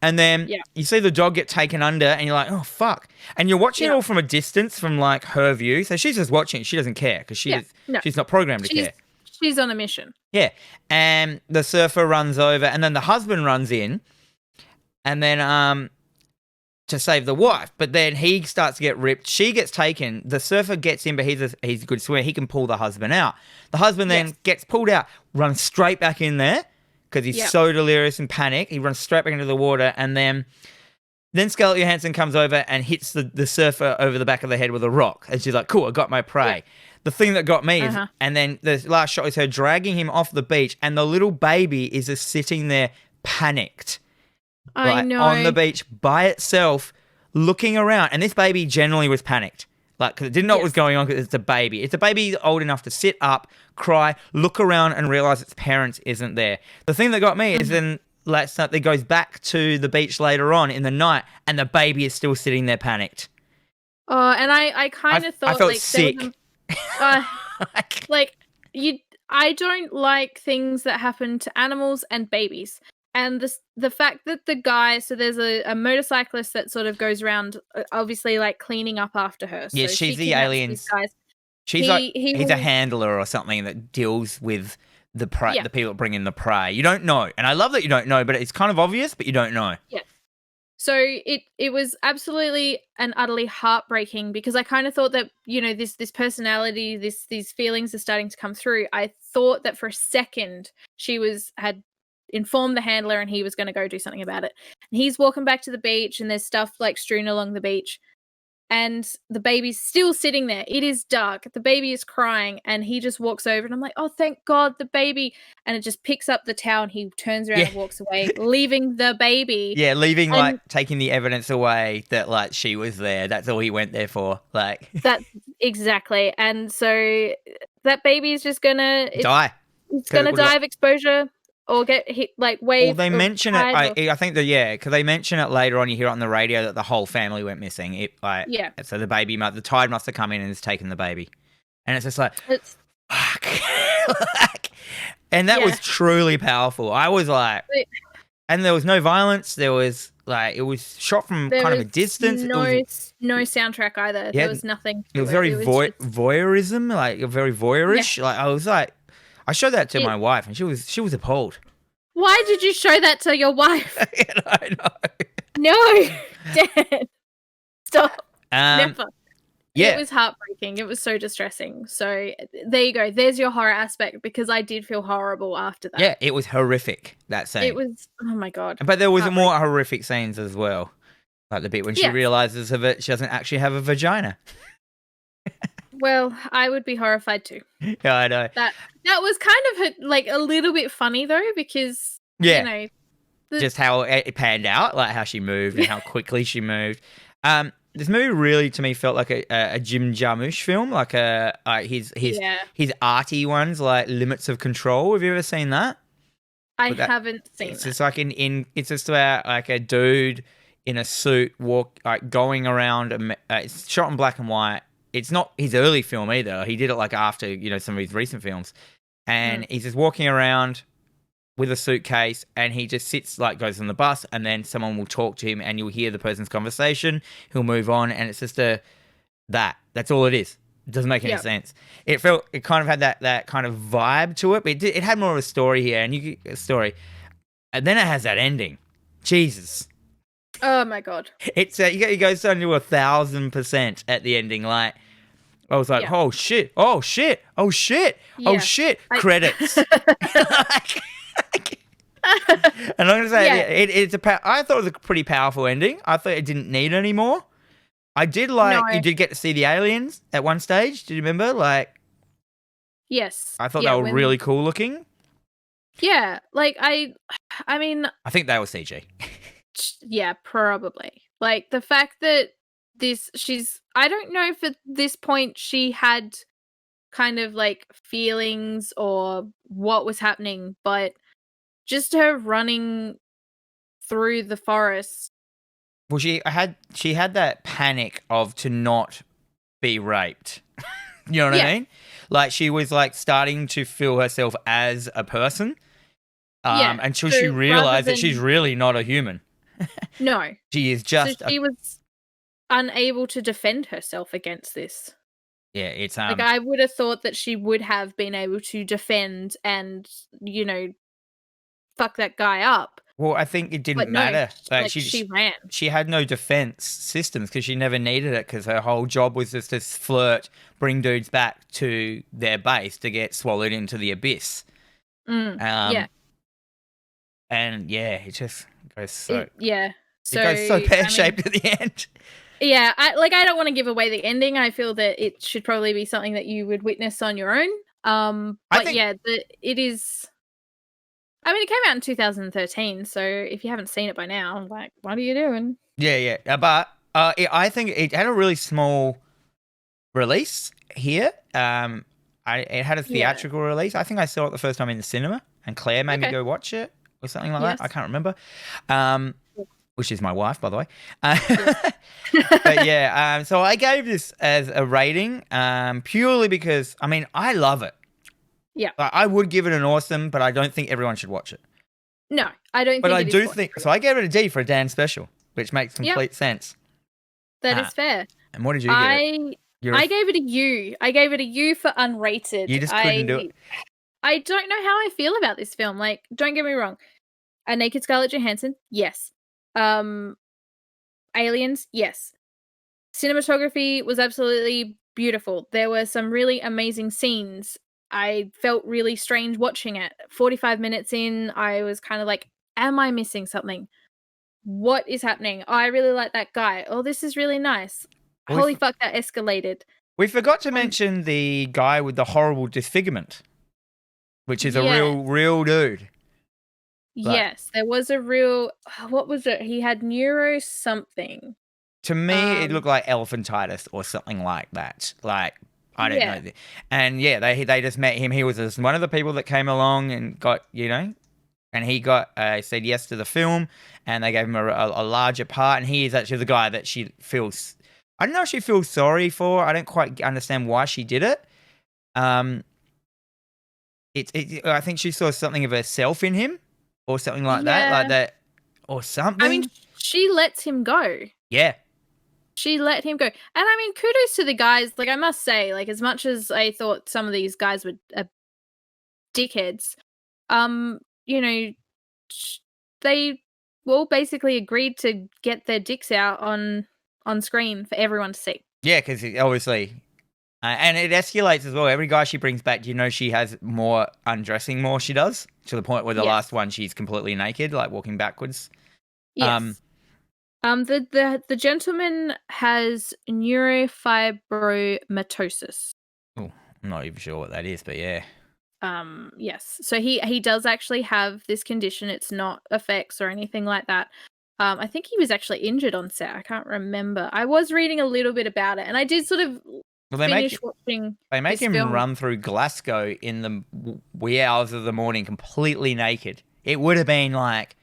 and then you see the dog get taken under, and you're like, oh fuck! And you're watching it all from a distance, from like her view. So she's just watching it. She doesn't care because she's not programmed to care. She's on a mission. Yeah, and the surfer runs over, and then the husband runs in, and then to save the wife, but then he starts to get ripped. She gets taken. The surfer gets in, but he's a good swimmer. He can pull the husband out. The husband then gets pulled out, runs straight back in there because he's so delirious and panic. He runs straight back into the water, and then Scarlett Johansson comes over and hits the surfer over the back of the head with a rock, and she's like, "Cool, I got my prey." Yeah. The thing that got me is, and then the last shot is her dragging him off the beach, and the little baby is just sitting there panicked. I know. On the beach by itself, looking around. And this baby generally was panicked. Because it didn't know what was going on because it's a baby. It's a baby old enough to sit up, cry, look around and realize its parents isn't there. The thing that got me is then it goes back to the beach later on in the night and the baby is still sitting there panicked. Oh, and I kind of thought... I felt sick. I don't like things that happen to animals and babies. And the fact that the guy, so there's a motorcyclist that sort of goes around, obviously like cleaning up after her. Yeah, so she's the aliens. He's a handler or something that deals with the prey, the people that bring in the prey. You don't know, and I love that you don't know, but it's kind of obvious, but you don't know. Yeah. So it was absolutely and utterly heartbreaking because I kind of thought that this personality, these feelings are starting to come through. I thought that for a second she had informed the handler and he was going to go do something about it. And he's walking back to the beach and there's stuff like strewn along the beach. and the baby's still sitting there. It is dark. The baby is crying, and he just walks over, and I'm like, oh, thank God, the baby. And it just picks up the towel, and he turns around and walks away, leaving the baby. Yeah, leaving, like, taking the evidence away that, like, she was there. That's all he went there for. Like, that's exactly. And so that baby is just gonna die. It's gonna die of exposure. Or get hit, like, wave. Well, they mention it. I think that, because they mention it later on. You hear it on the radio that the whole family went missing. So the baby, the tide must have come in and has taken the baby, and it's just like, fuck. And that was truly powerful. I was like, and there was no violence. There was like, it was shot from kind of a distance. No soundtrack either. There was nothing. It was very voyeurism, like very voyeurish. Yeah. Like I was like. I showed that to my wife, and she was appalled. Why did you show that to your wife? I know. No, Dad, stop. Never. Yeah, it was heartbreaking. It was so distressing. So there you go. There's your horror aspect, because I did feel horrible after that. Yeah, it was horrific, that scene. It was. Oh my God. But there was more horrific scenes as well, like the bit when she realizes she doesn't actually have a vagina. Well, I would be horrified too. Yeah, I know. That was kind of like a little bit funny though, because you know, just how it panned out, like how she moved and how quickly she moved. This movie really, to me, felt like a Jim Jarmusch film, like his arty ones, like Limits of Control. Have you ever seen that? I haven't seen. It's just like it's just about like a dude in a suit going around. It's shot in black and white. It's not his early film either. He did it like after, some of his recent films. And he's just walking around with a suitcase, and he just sits, like, goes on the bus, and then someone will talk to him, and you'll hear the person's conversation. He'll move on, and it's just that's all it is. It doesn't make any sense. It kind of had that kind of vibe to it, but it had more of a story here, and a story. And then it has that ending. Jesus. Oh my God. It's he goes down to 1,000% at the ending, like. I was like, oh shit, oh shit, oh shit, oh shit, credits. And I'm going to say, I thought it was a pretty powerful ending. I thought it didn't need any more. I did you did get to see the aliens at one stage. Do you remember? Like, yes. I thought they were really cool looking. Yeah, like I mean. I think they were CG. Yeah, probably. Like the fact that I don't know if at this point she had kind of like feelings or what was happening, but just her running through the forest. Well, she had that panic of to not be raped. You know what I mean? Like she was like starting to feel herself as a person. Until she realized that she's really not a human. No. She is just she was unable to defend herself against this. Yeah, it's like I would have thought that she would have been able to defend and, fuck that guy up. Well, I think it didn't matter. Like she ran. She had no defense systems because she never needed it because her whole job was just to flirt, bring dudes back to their base to get swallowed into the abyss. Yeah. And it just goes so. It goes so pear-shaped at the end. Yeah, I don't want to give away the ending. I feel that it should probably be something that you would witness on your own. It is. I mean, it came out in 2013, so if you haven't seen it by now, I'm like, what are you doing? Yeah. But I think it had a really small release here. It had a theatrical release. I think I saw it the first time in the cinema, and Claire made me go watch it or something like that. I can't remember. Which is my wife, by the way. But so I gave this as a rating purely because, I mean, I love it. Yeah. I would give it an awesome, but I don't think everyone should watch it. No, I don't but think But I do think, so I gave it a D for a Dan special, which makes complete sense. That is fair. And what did you give it? I gave it a U. I gave it a U for unrated. You just couldn't do it. I don't know how I feel about this film. Like, don't get me wrong. A naked Scarlett Johansson? Yes. Aliens? Yes. Cinematography was absolutely beautiful. There were some really amazing scenes. I felt really strange watching it. 45 minutes in, I was kind of like, am I missing something? What is happening? Oh, I really like that guy. Oh, this is really nice. Holy fuck, that escalated. We forgot to mention the guy with the horrible disfigurement, which is a real dude. Yes, there was a real. What was it? He had neuro something. To me, it looked like elephantitis or something like that. Like, I don't know. And yeah, they just met him. He was just one of the people that came along and got, and he got said yes to the film, and they gave him a larger part. And he is actually the guy that she feels. I don't know if she feels sorry for. I don't quite understand why she did it. I think she saw something of herself in him, or something like that, or something. I mean, she lets him go. Yeah. She let him go. And I mean, kudos to the guys. Like, I must say, like, as much as I thought some of these guys were dickheads, they all basically agreed to get their dicks out on screen for everyone to see. Yeah, because obviously, and it escalates as well. Every guy she brings back, she has more undressing more she does, to the point where the last one she's completely naked, like walking backwards. Yes. The gentleman has neurofibromatosis. Oh, I'm not even sure what that is, but yeah. Yes. So he does actually have this condition. It's not effects or anything like that. I think he was actually injured on set. I can't remember. I was reading a little bit about it, and I did sort of finish watching. They make him run through Glasgow in the wee hours of the morning completely naked. It would have been like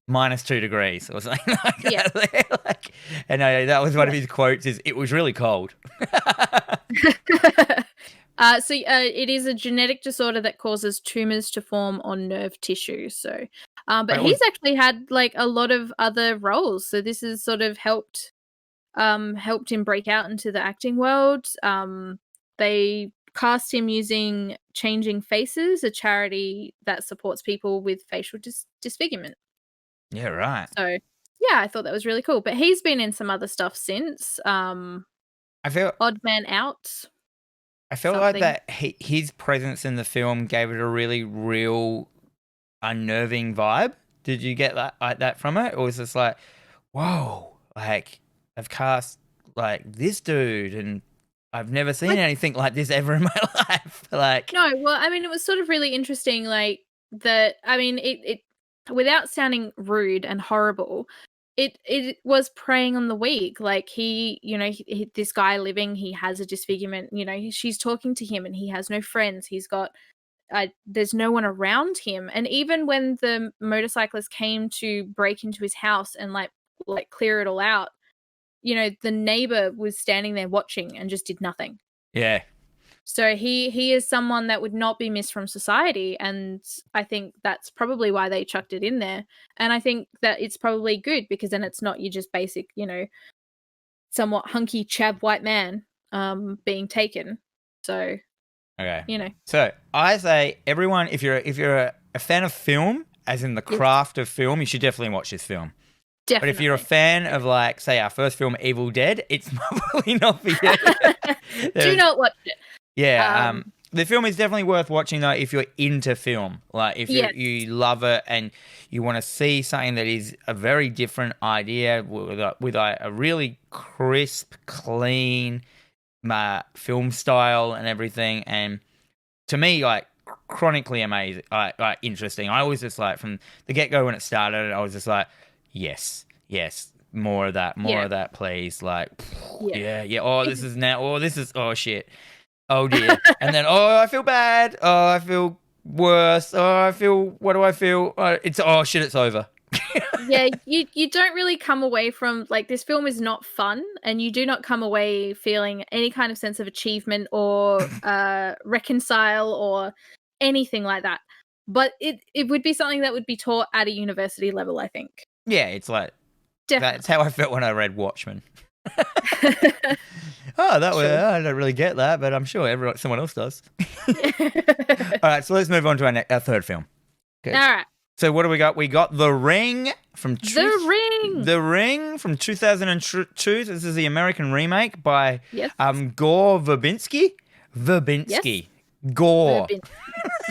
-2 degrees or something like that. And that was one of his quotes is, "It was really cold." It is a genetic disorder that causes tumors to form on nerve tissue. So, but he's actually had like a lot of other roles. So this has sort of helped him break out into the acting world. They cast him using Changing Faces, a charity that supports people with facial disfigurement. Yeah, right. So, yeah, I thought that was really cool. But he's been in some other stuff since. I feel Odd Man Out. I feel like that his presence in the film gave it a really real unnerving vibe. Did you get that from it? Or was it like, whoa, like I've cast like this dude and I've never seen anything like this ever in my life. Like, no, well, I mean, it was sort of really interesting. Like it without sounding rude and horrible, it was preying on the weak. Like this guy living, he has a disfigurement. She's talking to him and he has no friends. He's got there's no one around him. And even when the motorcyclist came to break into his house and like clear it all out, the neighbor was standing there watching and just did nothing. Yeah. So he is someone that would not be missed from society, and I think that's probably why they chucked it in there. And I think that it's probably good because then it's not your just basic, somewhat hunky chab white man being taken. So okay, So I say everyone, if you're a fan of film, as in the craft of film, you should definitely watch this film. Definitely. But if you're a fan of, like, say, our first film, Evil Dead, it's probably not for you. Do not watch it. Yeah, the film is definitely worth watching, though, if you're into film. Like, if you love it and you want to see something that is a very different idea with a really crisp, clean film style and everything. And to me, like, chronically amazing, like interesting. I was just like, from the get-go when it started, I was just like, yes, more of that, please. Like, oh, this is oh, shit. Oh, dear. And then, oh, I feel bad. Oh, I feel worse. Oh, what do I feel? Oh, shit, it's over. Yeah, you don't really come away from, like, this film is not fun, and you do not come away feeling any kind of sense of achievement or reconcile or anything like that. But it would be something that would be taught at a university level, I think. Yeah, it's like, definitely. That's how I felt when I read Watchmen. I don't really get that, but I'm sure someone else does. All right, so let's move on to our third film. Okay. All right. So what do we got? We got The Ring from The Ring from 2002. This is the American remake by Gore Verbinski. Yes. Gore.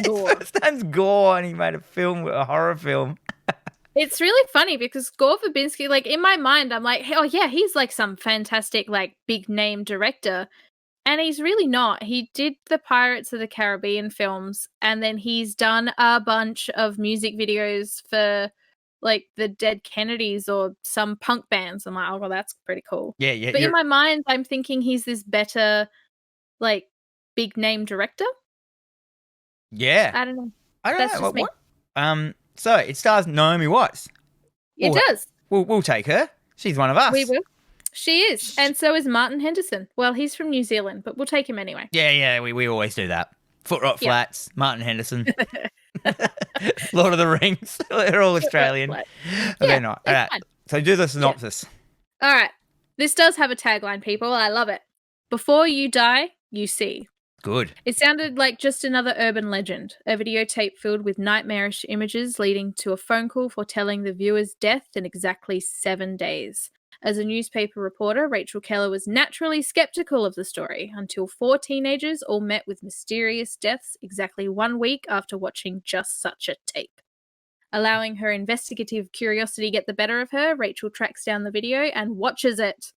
Gore. His first name's Gore, and he made a horror film. It's really funny because Gore Verbinski, like in my mind, I'm like, oh yeah, he's like some fantastic, like big name director. And he's really not. He did the Pirates of the Caribbean films, and then he's done a bunch of music videos for like the Dead Kennedys or some punk bands. I'm like, oh well, that's pretty cool. Yeah, yeah. But in my mind, I'm thinking he's this better, like, big name director. Yeah. I don't know. I don't That's know. just me. What? So it stars Naomi Watts. It does. We'll take her. She's one of us. We will. She is. And so is Martin Henderson. Well, he's from New Zealand, but we'll take him anyway. Yeah, we always do that. Foot Rot Flats, Martin Henderson. Lord of the Rings. They're all Australian. They're not. All right. Fine. So do the synopsis. Yeah. All right. This does have a tagline, people. I love it. Before you die, you see. Good. It sounded like just another urban legend, a videotape filled with nightmarish images leading to a phone call foretelling the viewer's death in exactly 7 days. As a newspaper reporter, Rachel Keller was naturally skeptical of the story until 4 teenagers all met with mysterious deaths exactly 1 week after watching just such a tape. Allowing her investigative curiosity get the better of her, Rachel tracks down the video and watches it.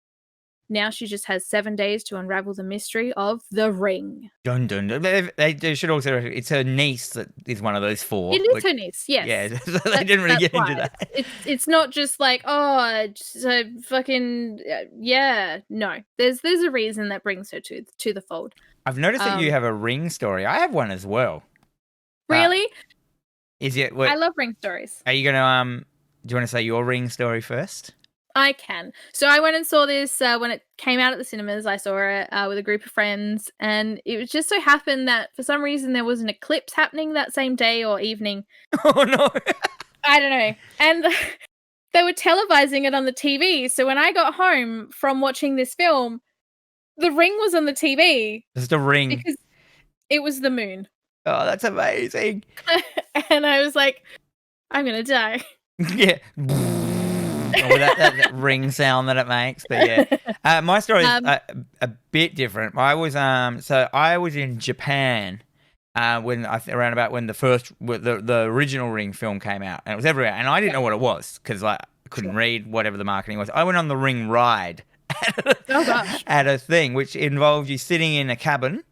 Now she just has 7 days to unravel the mystery of The Ring. Dun, dun, dun. They should also... It's her niece that is one of those 4. It is her niece, yes. Yeah, so they didn't really get into that. It's not just like, oh, so fucking... yeah, no. There's a reason that brings her to the fold. I've noticed that you have a Ring story. I have one as well. Really? Is it... I love Ring stories. Are you going to... do you want to say your Ring story first? I can. So I went and saw this when it came out at the cinemas. I saw it with a group of friends, and it was just so happened that for some reason there was an eclipse happening that same day or evening. Oh no! I don't know. And they were televising it on the TV. So when I got home from watching this film, The Ring was on the TV. It's The Ring because it was the moon. Oh, that's amazing! And I was like, I'm gonna die. Yeah. Or that ring sound that it makes, but yeah. My story is a bit different. I was in Japan when around about when the original Ring film came out, and it was everywhere, and I didn't know what it was because like I couldn't read whatever the marketing was. I went on the Ring ride at a thing which involved you sitting in a cabin.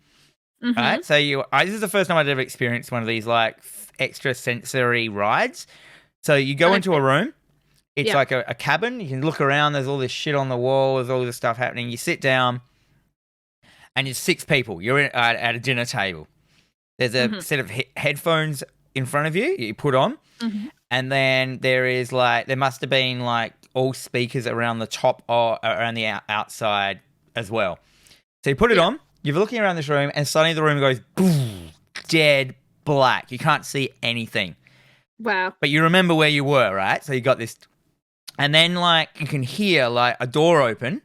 Mm-hmm. Right, so this is the first time I'd ever experienced one of these like extra sensory rides. So you go into a room. It's like a cabin. You can look around. There's all this shit on the wall. There's all this stuff happening. You sit down, and it's 6 people. You're at a dinner table. There's a set of headphones in front of you. You put on, and then there must have been like all speakers around the top or around the outside as well. So you put it on. You're looking around this room, and suddenly the room goes boom, dead black. You can't see anything. Wow. But you remember where you were, right? So you got this. And then, like, you can hear, like, a door open,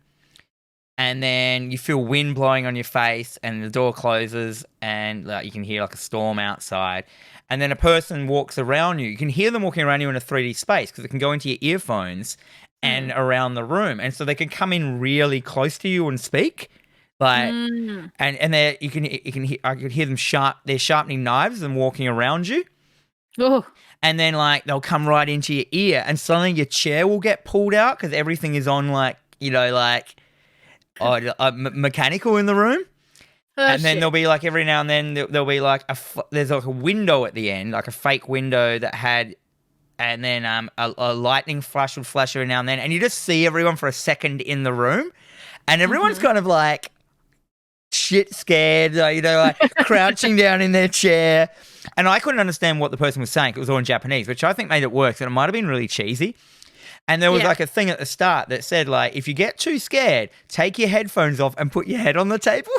and then you feel wind blowing on your face, and the door closes, and like, you can hear, like, a storm outside. And then a person walks around you. You can hear them walking around you in a 3D space because it can go into your earphones and around the room. And so they can come in really close to you and speak. Like, and they you can hear, I could hear them they're sharpening knives and walking around you. Oh. And then, like, they'll come right into your ear, and suddenly your chair will get pulled out because everything is on, like, you know, like, mechanical in the room. And then there'll be, like, every now and then, there'll be, like, there's, like, a window at the end, like a fake window that had, and then a lightning flash would flash every now and then. And you just see everyone for a second in the room, and everyone's kind of, like, shit scared, you know, like, crouching down in their chair. And I couldn't understand what the person was saying. It was all in Japanese, which I think made it worse. And it might have been really cheesy. And there was like a thing at the start that said, like, if you get too scared, take your headphones off and put your head on the table.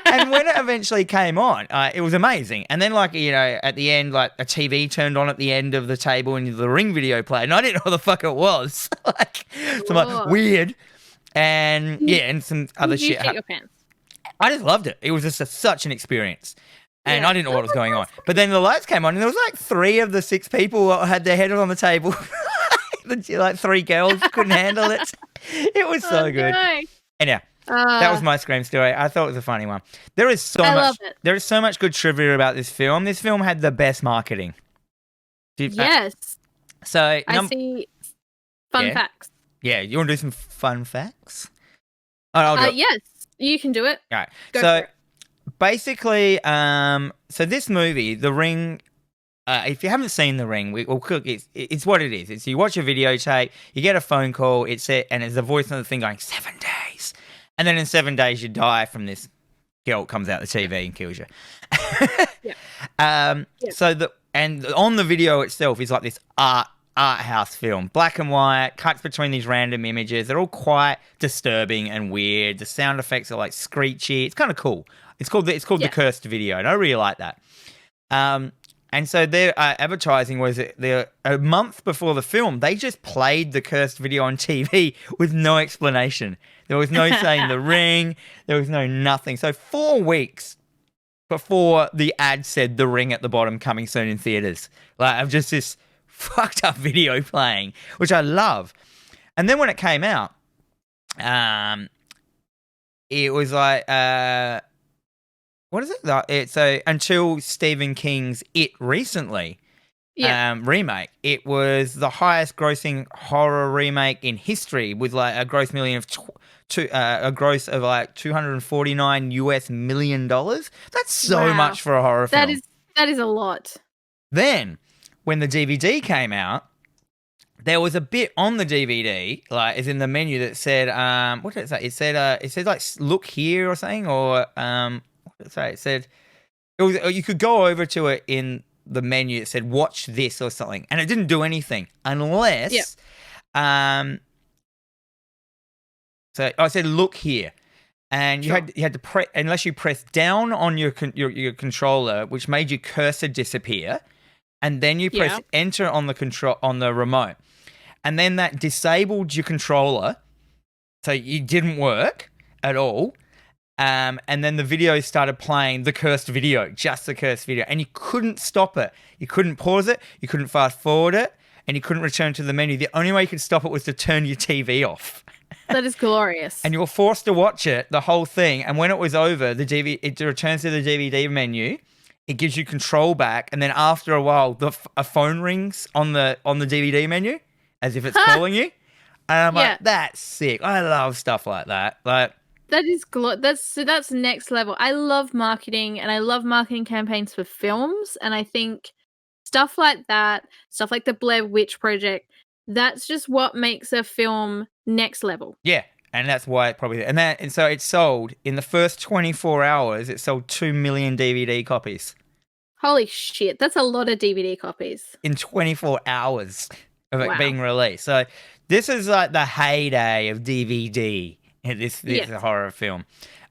And when it eventually came on, it was amazing. And then, like, you know, at the end, like, a TV turned on at the end of the table and the Ring video played. And I didn't know what the fuck it was. Like, some like weird. And and some other shit. You shit your pants. I just loved it. It was just such an experience. And I didn't know what was going on. But then the lights came on, and there was like 3 of the 6 people had their head on the table. Like 3 girls couldn't handle it. It was so good. No. Anyhow, that was my Scream story. I thought it was a funny one. There is so much good trivia about this film. This film had the best marketing. Yes. So I see fun facts. Yeah, you want to do some fun facts? I'll do it. Yes, you can do it. All right. Go So for it. basically, so this movie, The Ring. If you haven't seen The Ring, it's what it is. It's you watch a videotape, you get a phone call, and it's the voice on the thing going 7 days, and then in 7 days you die from this girl comes out the TV and kills you. Yeah. Yeah. So on the video itself is like this art house film, black and white, cuts between these random images. They're all quite disturbing and weird. The sound effects are like screechy. It's kind of cool. It's called The Cursed Video, and I really like that. And so their advertising was a month before the film, they just played The Cursed Video on TV with no explanation. There was no saying The Ring. There was no nothing. So 4 weeks before the ad said The Ring at the bottom, coming soon in theaters. Like, of just this fucked up video playing, which I love. And then when it came out, it was like... what is it? So until Stephen King's It recently remake, it was the highest grossing horror remake in history with like a gross of like $249 million. That's so much for a horror film. That is a lot. Then when the DVD came out, there was a bit on the DVD, like is in the menu that said, what did it say? It said like look here or something, or sorry, it said you could go over to it in the menu. It said watch this or something, and it didn't do anything unless so I said look here, and you had to press, unless you press down on your controller, which made your cursor disappear, and then you press enter on the remote, and then that disabled your controller, so it didn't work at all. And then the video started playing The Cursed Video, just The Cursed Video. And you couldn't stop it. You couldn't pause it. You couldn't fast forward it. And you couldn't return to the menu. The only way you could stop it was to turn your TV off. That is glorious. And you were forced to watch it, the whole thing. And when it was over, it returns to the DVD menu. It gives you control back. And then after a while, a phone rings on the DVD menu as if it's calling you. And I'm like, that's sick. I love stuff like that. Like... That is that's next level. I love marketing, and I love marketing campaigns for films, and I think stuff like that, stuff like the Blair Witch Project, that's just what makes a film next level. Yeah, and that's why it probably and so it sold in the first 24 hours. It sold 2 million DVD copies. Holy shit, that's a lot of DVD copies in 24 hours of it being released. So this is like the heyday of DVD. This is a horror film.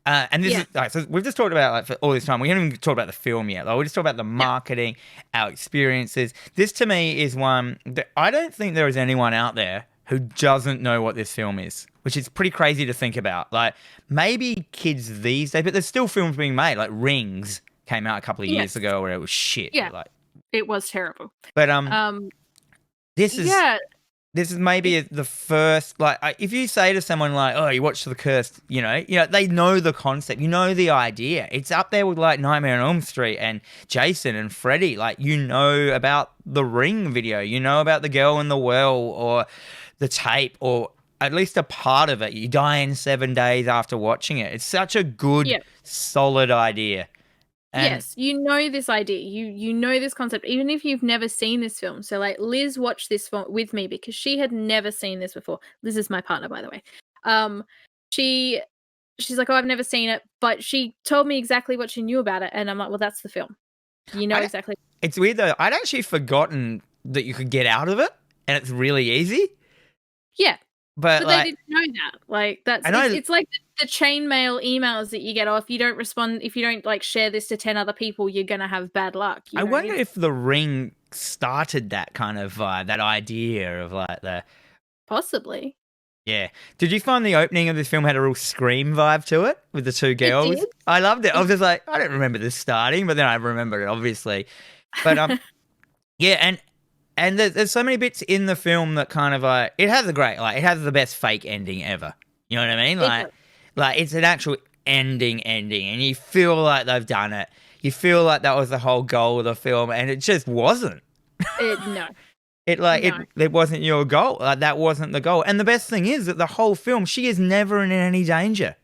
And this is like, so we've just talked about like for all this time. We haven't even talked about the film yet. Like, we just talked about the marketing, our experiences. This to me is one that I don't think there is anyone out there who doesn't know what this film is, which is pretty crazy to think about. Like, maybe kids these days, but there's still films being made. Like Rings came out a couple of years ago where it was shit. Yeah, like, it was terrible. But this is This is maybe the first, like, if you say to someone like, oh, you watch The Cursed, you know, they know the concept, you know the idea. It's up there with like Nightmare on Elm Street and Jason and Freddy. Like, you know about the Ring video, you know about the girl in the well or the tape, or at least a part of it. You die in 7 days after watching it. It's such a good, solid idea. And yes, you know this idea. You know this concept, even if you've never seen this film. So, like, Liz watched this film with me because she had never seen this before. Liz is my partner, by the way. She's like, oh, I've never seen it, but she told me exactly what she knew about it, and I'm like, well, that's the film. You know exactly. It's weird though. I'd actually forgotten that you could get out of it, and it's really easy. Yeah. But like, they didn't know that. Like, it's like the chainmail emails that you get. Oh, if you don't respond, if you don't like share this to 10 other people, you're gonna have bad luck. I wonder if The Ring started that kind of that idea of like the possibly. Yeah. Did you find the opening of this film had a real Scream vibe to it with the two girls? It did. I loved it. I was just like, I don't remember this starting, but then I remember it obviously. But yeah, and there's so many bits in the film that kind of it has it has the best fake ending ever. You know what I mean? Like it's an actual ending, and you feel like they've done it. You feel like that was the whole goal of the film, and it just wasn't. No. It wasn't your goal. Like, that wasn't the goal. And the best thing is that the whole film, she is never in any danger.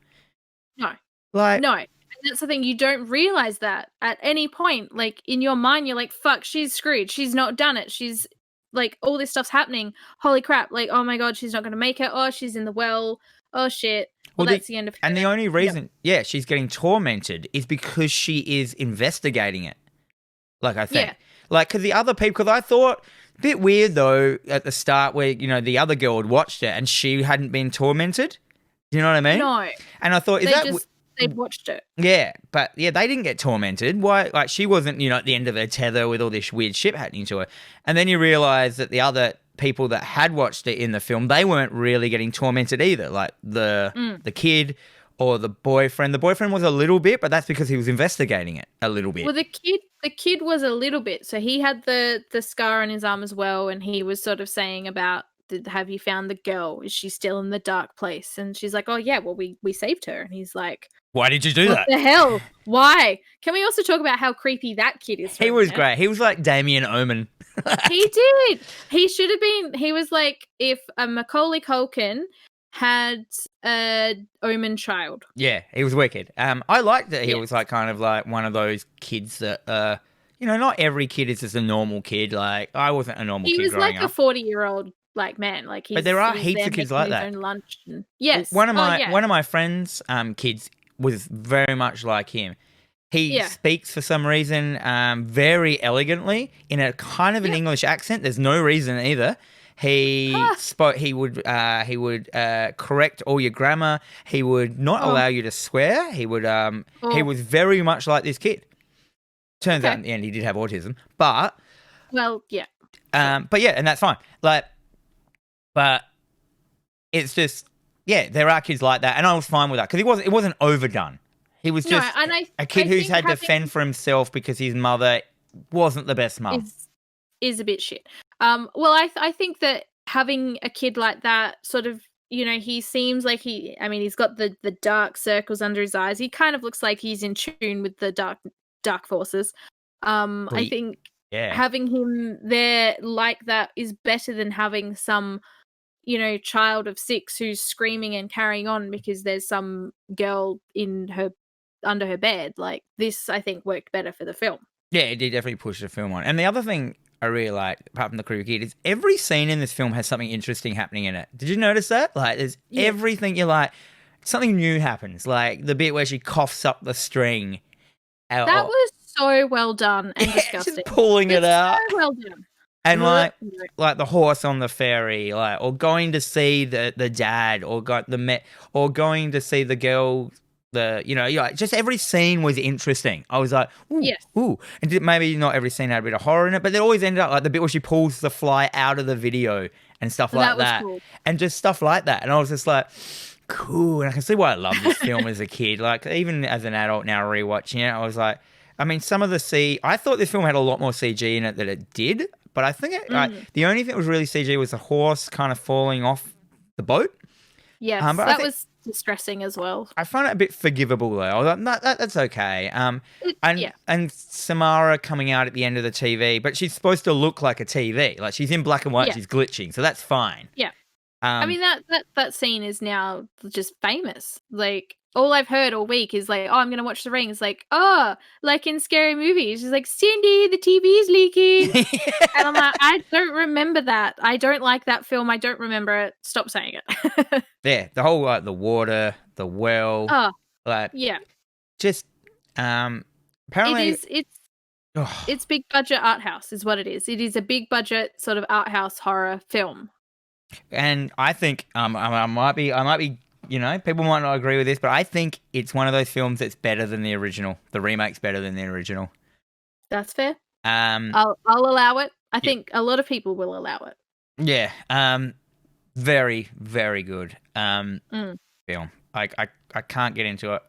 No. Like, no. And that's the thing. You don't realize that at any point. Like, in your mind, you're like, fuck, she's screwed. She's not done it. She's like, all this stuff's happening. Holy crap. Like, oh my God, she's not going to make it. Oh, she's in the well. Oh, shit. Well, that's the end of her. And the only reason, she's getting tormented is because she is investigating it. Like, I think. Yeah. Like, because the other people, because I thought, a bit weird though at the start where, the other girl had watched it and she hadn't been tormented. Do you know what I mean? No. And I thought, they watched it. Yeah, but they didn't get tormented. Why? Like, she wasn't, at the end of her tether with all this weird shit happening to her. And then you realise that the other people that had watched it in the film, they weren't really getting tormented either. Like the kid or the boyfriend. The boyfriend was a little bit, but that's because he was investigating it a little bit. Well, the kid was a little bit. So he had the scar on his arm as well, and he was sort of saying about, have you found the girl? Is she still in the dark place? And she's like, oh yeah, well we saved her. And he's like, why did you do that? What the hell? Why? Can we also talk about how creepy that kid is? He was great. He was like Damien Omen. He did. He should have been. He was like if a Macaulay Culkin had a Omen child. Yeah, he was wicked. I liked that he was like kind of like one of those kids that, not every kid is just a normal kid. Like, I wasn't a normal kid growing up. He was like a 40-year-old like man. Like, but there are heaps of kids like that. Own lunch and, yes. One of my friends' kids was very much like him. He speaks for some reason very elegantly in a kind of an English accent. There's no reason either. He would correct all your grammar. He would not allow you to swear. He would he was very much like this kid. Turns out in the end he did have autism, but but yeah, and that's fine. But it's just there are kids like that, and I was fine with that because it wasn't overdone. He was just a kid who's had to fend for himself because his mother wasn't the best mum. Is a bit shit. Well, I think that having a kid like that sort of, he seems like he's got the dark circles under his eyes. He kind of looks like he's in tune with the dark forces. I think having him there like that is better than having some, child of 6 who's screaming and carrying on because there's some girl under her bed. Like, this, I think, worked better for the film. Yeah, it did definitely push the film on. And the other thing I really like, apart from the creepy kid, is every scene in this film has something interesting happening in it. Did you notice that? Like, there's everything you're like, something new happens. Like the bit where she coughs up the string. That was so well done and disgusting. Just pulling it out. So well done. And like the horse on the ferry, like, or going to see the dad, or going to see the girl. Just every scene was interesting. I was like, ooh, ooh. And maybe not every scene had a bit of horror in it, but it always ended up like the bit where she pulls the fly out of the video and stuff like that. Cool. And just stuff like that. And I was just like, cool. And I can see why I loved this film as a kid. Like, even as an adult now rewatching it, I was like, some of I thought this film had a lot more CG in it than it did, but I think the only thing that was really CG was the horse kind of falling off the boat. Yes, that was distressing as well. I find it a bit forgivable though. I was like, no, that's okay. And Samara coming out at the end of the TV, but she's supposed to look like a TV. Like, she's in black and white, she's glitching, so that's fine. Yeah. That scene is now just famous. Like, all I've heard all week is like, oh, I'm going to watch The Ring. It's like, oh, like in Scary Movies. She's like, Cindy, the TV's leaking. And I'm like, I don't remember that. I don't like that film. I don't remember it. Stop saying it. Yeah, the whole, the water, the well. Oh, yeah. Just, apparently. It's big budget art house is what it is. It is a big budget sort of art house horror film. And I think, I might be, people might not agree with this, but I think it's one of those films that's better than the original. The remake's better than the original. That's fair. I'll allow it. I think a lot of people will allow it. Yeah. Very, very good film. I can't get into it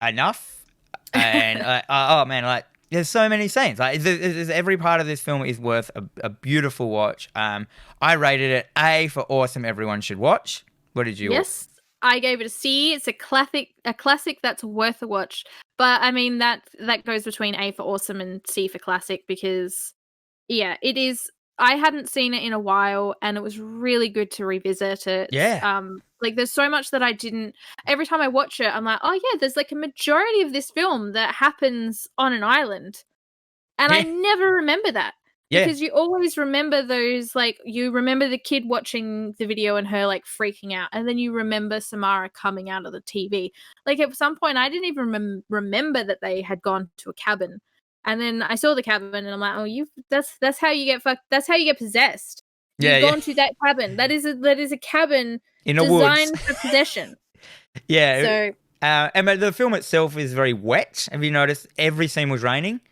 enough. And oh man, like, there's so many scenes. Like, there's every part of this film is worth a beautiful watch. I rated it A for awesome. Everyone should watch. What did you? Yes, I gave it a C. It's a classic that's worth a watch. But I mean that goes between A for awesome and C for classic because, it is I hadn't seen it in a while, and it was really good to revisit it. Yeah. Like there's so much that I didn't. Every time I watch it, I'm like, oh yeah, there's like a majority of this film that happens on an island, and I Yeah. never remember that. Yeah. Because you always remember those, like, you remember the kid watching the video and her, like, freaking out. And then you remember Samara coming out of the TV. Like, at some point, I didn't even remember that they had gone to a cabin. And then I saw the cabin and I'm like, oh, that's how you get fucked. That's how you get possessed. You've gone to that cabin. That is a cabin in a designed woods for possession. Yeah. So, and the film itself is very wet. Have you noticed? Every scene was raining.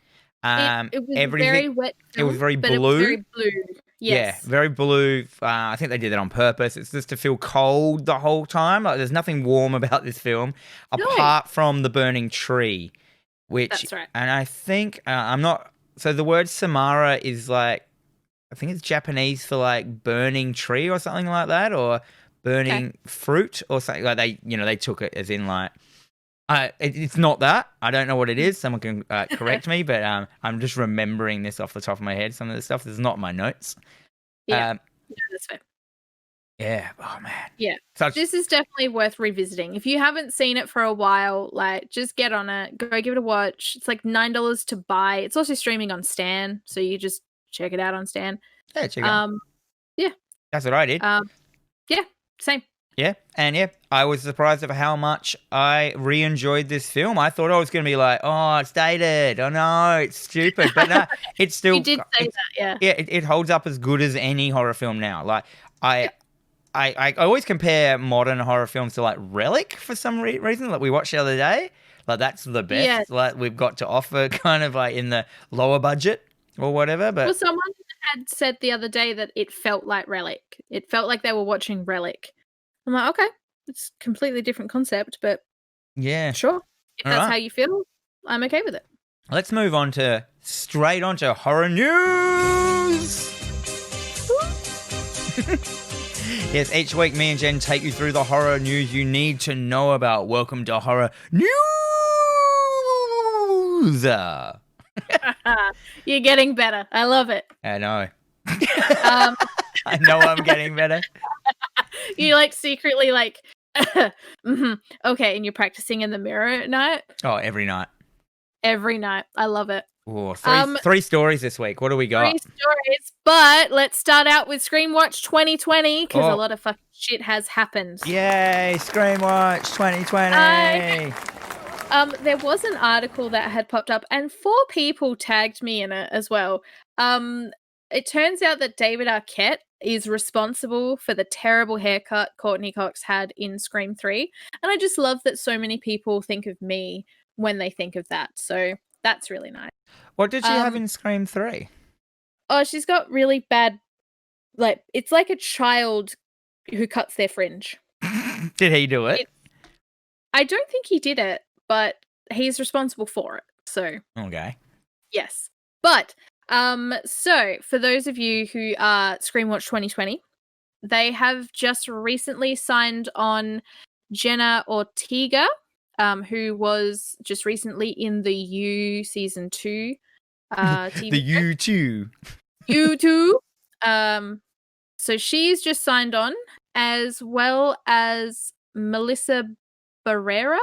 it was very wet. It was very but blue. It was very blue. Yes. Yeah, very blue. I think they did that on purpose. It's just to feel cold the whole time. Like there's nothing warm about this film, apart from the burning tree. That's right. And I think I'm not. So the word Samara is like, I think it's Japanese for like burning tree or something like that, or burning fruit or something like they took it as in like. It's not that. I don't know what it is. Someone can correct me, but I'm just remembering this off the top of my head. Some of the stuff that's not in my notes. Yeah, that's fair. Yeah. Oh man. Yeah. This is definitely worth revisiting. If you haven't seen it for a while, like just get on it. Go give it a watch. It's like $9 to buy. It's also streaming on Stan, so you just check it out on Stan. Yeah, check it out. Yeah. That's what I did. Yeah, same. Yeah, and I was surprised at how much I re-enjoyed this film. I thought I was going to be like, oh, it's dated. Oh, no, it's stupid. But no, it's still... You did say that, yeah. Yeah, it holds up as good as any horror film now. Like, I always compare modern horror films to, like, Relic for some reason. Like, we watched the other day. Like, that's the best like we've got to offer kind of, like, in the lower budget or whatever. But well, someone had said the other day that it felt like Relic. It felt like they were watching Relic. I'm like, okay, it's a completely different concept, but yeah, sure. If that's how you feel, I'm okay with it. Let's move on straight on to horror news. Yes, each week me and Jen take you through the horror news you need to know about. Welcome to Horror News. You're getting better. I love it. I know. I know I'm getting better. You like secretly like, okay, and you're practicing in the mirror at night? Oh, every night. Every night. I love it. Oh, three stories this week. What do we got? 3 stories, but let's start out with Scream Watch 2020 because a lot of fucking shit has happened. Yay, Scream Watch 2020. There was an article that had popped up and 4 people tagged me in it as well. It turns out that David Arquette is responsible for the terrible haircut Courtney Cox had in Scream 3. And I just love that so many people think of me when they think of that. So that's really nice. What did she have in Scream 3? Oh, she's got really bad, like, it's like a child who cuts their fringe. Did he do it? I don't think he did it, but he's responsible for it. So. Okay. Yes. But, so for those of you who are Scream Watch 2020, they have just recently signed on Jenna Ortega, who was just recently in the You Season 2 TV the U2. U2. So she's just signed on, as well as Melissa Barrera.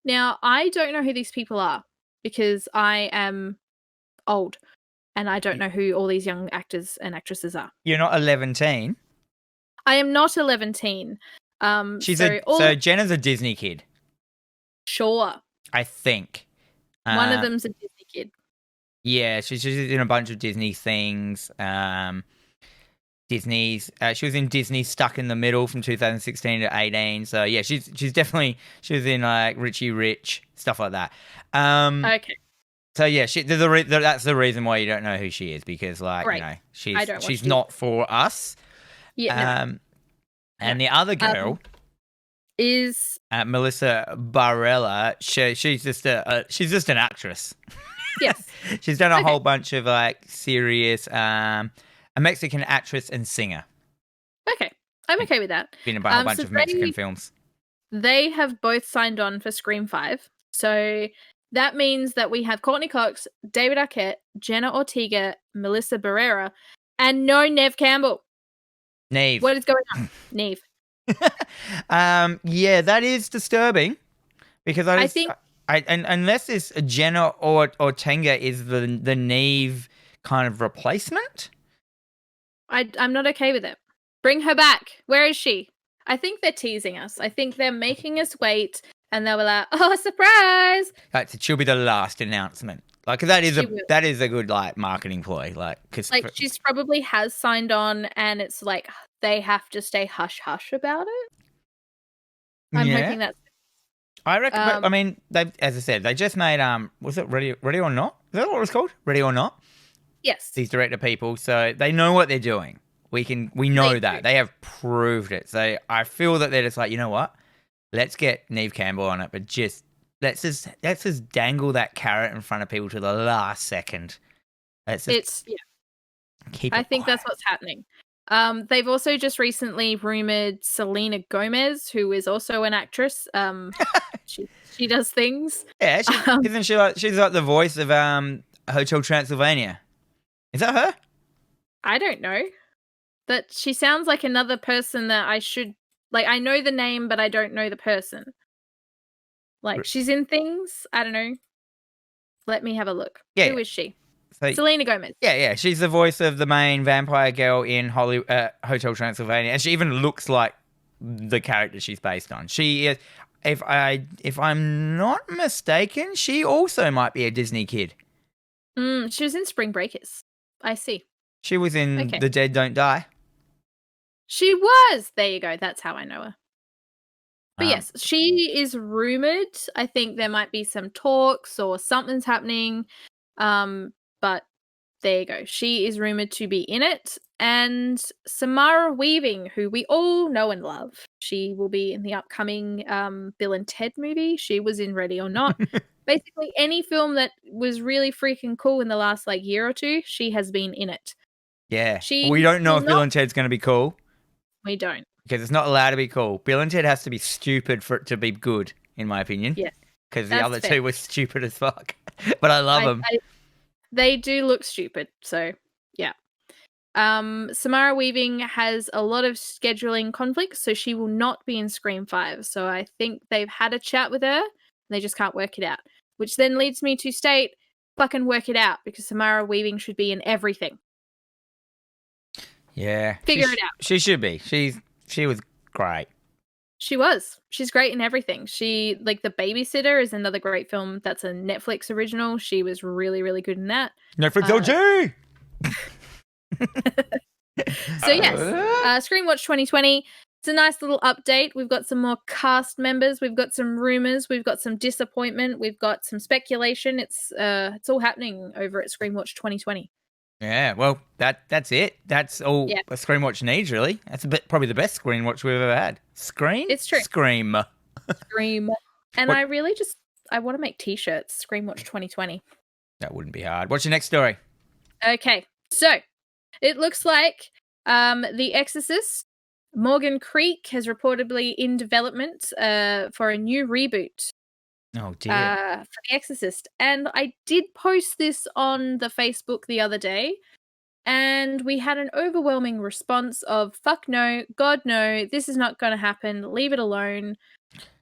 Now, I don't know who these people are because I am old and I don't know who all these young actors and actresses are. You're not 11-teen? I am not 11-teen. So Jenna's a Disney kid. Sure. I think. One of them's a Disney kid. Yeah, she's in a bunch of Disney things. She was in Disney Stuck in the Middle from 2016 to 18. So yeah, she was in like Richie Rich, stuff like that. Okay. So yeah, that's the reason why you don't know who she is, because like she's not for us. Yeah. And the other girl is Melissa Barrella. She's just an actress. Yes. She's done a whole bunch of like serious a Mexican actress and singer. Okay. I'm okay with that. Been in a whole bunch of Mexican films. They have both signed on for Scream 5. So that means that we have Courtney Cox, David Arquette, Jenna Ortega, Melissa Barrera, And no Nev Campbell. Neve. What is going on? Neve. Yeah, that is disturbing because I think unless it's Jenna or Tenga is the Neve kind of replacement. I'm not okay with it. Bring her back. Where is she? I think they're teasing us. I think they're making us wait, and they'll be like, "Oh, surprise!" She'll be the last announcement. Like that is a good like marketing ploy. Cause she's probably has signed on, and it's like they have to stay hush hush about it. I'm hoping that's. I reckon. But, I mean, as I said, they just made was it Ready or Not? Is that what it was called? Ready or Not? Yes. These director people, so they know what they're doing. We know that they have proved it. So I feel that they're just like, you know what? Let's get Neve Campbell on it, but let's just dangle that carrot in front of people to the last second. Keep. I think that's what's happening. They've also just recently rumored Selena Gomez, who is also an actress. She does things. Yeah, isn't she she's like the voice of Hotel Transylvania? Is that her? I don't know. But she sounds like another person that I should like. I know the name, but I don't know the person. Like she's in things. I don't know. Let me have a look. Yeah. Who is she? Selena Gomez. Yeah. She's the voice of the main vampire girl in Hotel Transylvania, and she even looks like the character she's based on. She is, if I'm not mistaken, she also might be a Disney kid. She was in Spring Breakers. I see. She was in The Dead Don't Die. She was. There you go. That's how I know her. But yes, she is rumored. I think there might be some talks or something's happening. But there you go. She is rumored to be in it. And Samara Weaving, who we all know and love. She will be in the upcoming Bill and Ted movie. She was in Ready or Not. Basically, any film that was really freaking cool in the last year or two, she has been in it. Yeah. We don't know if Bill and Ted's going to be cool. We don't. Because it's not allowed to be cool. Bill and Ted has to be stupid for it to be good, in my opinion. Yes. Because the other two were stupid as fuck. But I love them. They do look stupid, so yeah. Samara Weaving has a lot of scheduling conflicts, so she will not be in Scream 5. So I think they've had a chat with her, and they just can't work it out. Which then leads me to state, fucking work it out, because Samara Weaving should be in everything. Yeah. Figure it out. She should be. She was great. She was. She's great in everything. The Babysitter is another great film. That's a Netflix original. She was really, really good in that. Netflix OG! So yes, Scream Watch 2020. It's a nice little update. We've got some more cast members. We've got some rumors. We've got some disappointment. We've got some speculation. It's all happening over at Scream Watch 2020. Yeah, well, that's it. That's all a Scream Watch needs, really. That's probably the best Scream Watch we've ever had. It's true. Scream. And I really I want to make t-shirts. Scream Watch 2020. That wouldn't be hard. What's your next story? Okay, so it looks like The Exorcist, Morgan Creek has reportedly in development for a new reboot. Oh dear. For The Exorcist. And I did post this on the Facebook the other day, and we had an overwhelming response of fuck no, God no, this is not going to happen, leave it alone.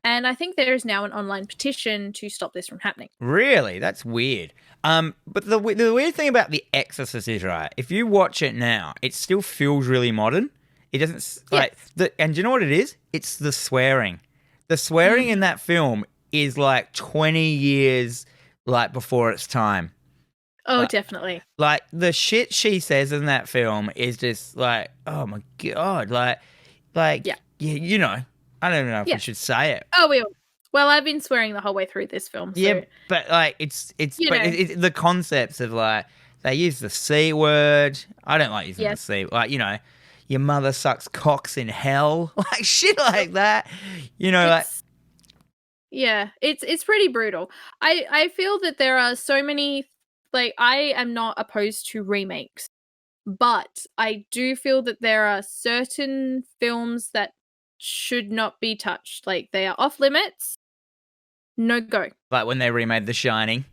And I think there is now an online petition to stop this from happening. Really? That's weird. But the weird thing about The Exorcist is, right, if you watch it now, it still feels really modern. It doesn't and do you know what it is? It's the swearing. The swearing in that film is 20 years before its time. Oh, definitely. The shit she says in that film is just oh my God. You know, I don't know if we should say it. Oh, well, I've been swearing the whole way through this film. So. Yeah, but it's the concepts of they use the C word. I don't like using the C. Your mother sucks cocks in hell. Shit like that. Yeah, it's pretty brutal. I feel that there are so many, I am not opposed to remakes, but I do feel that there are certain films that should not be touched. They are off limits. No go. Like when they remade The Shining.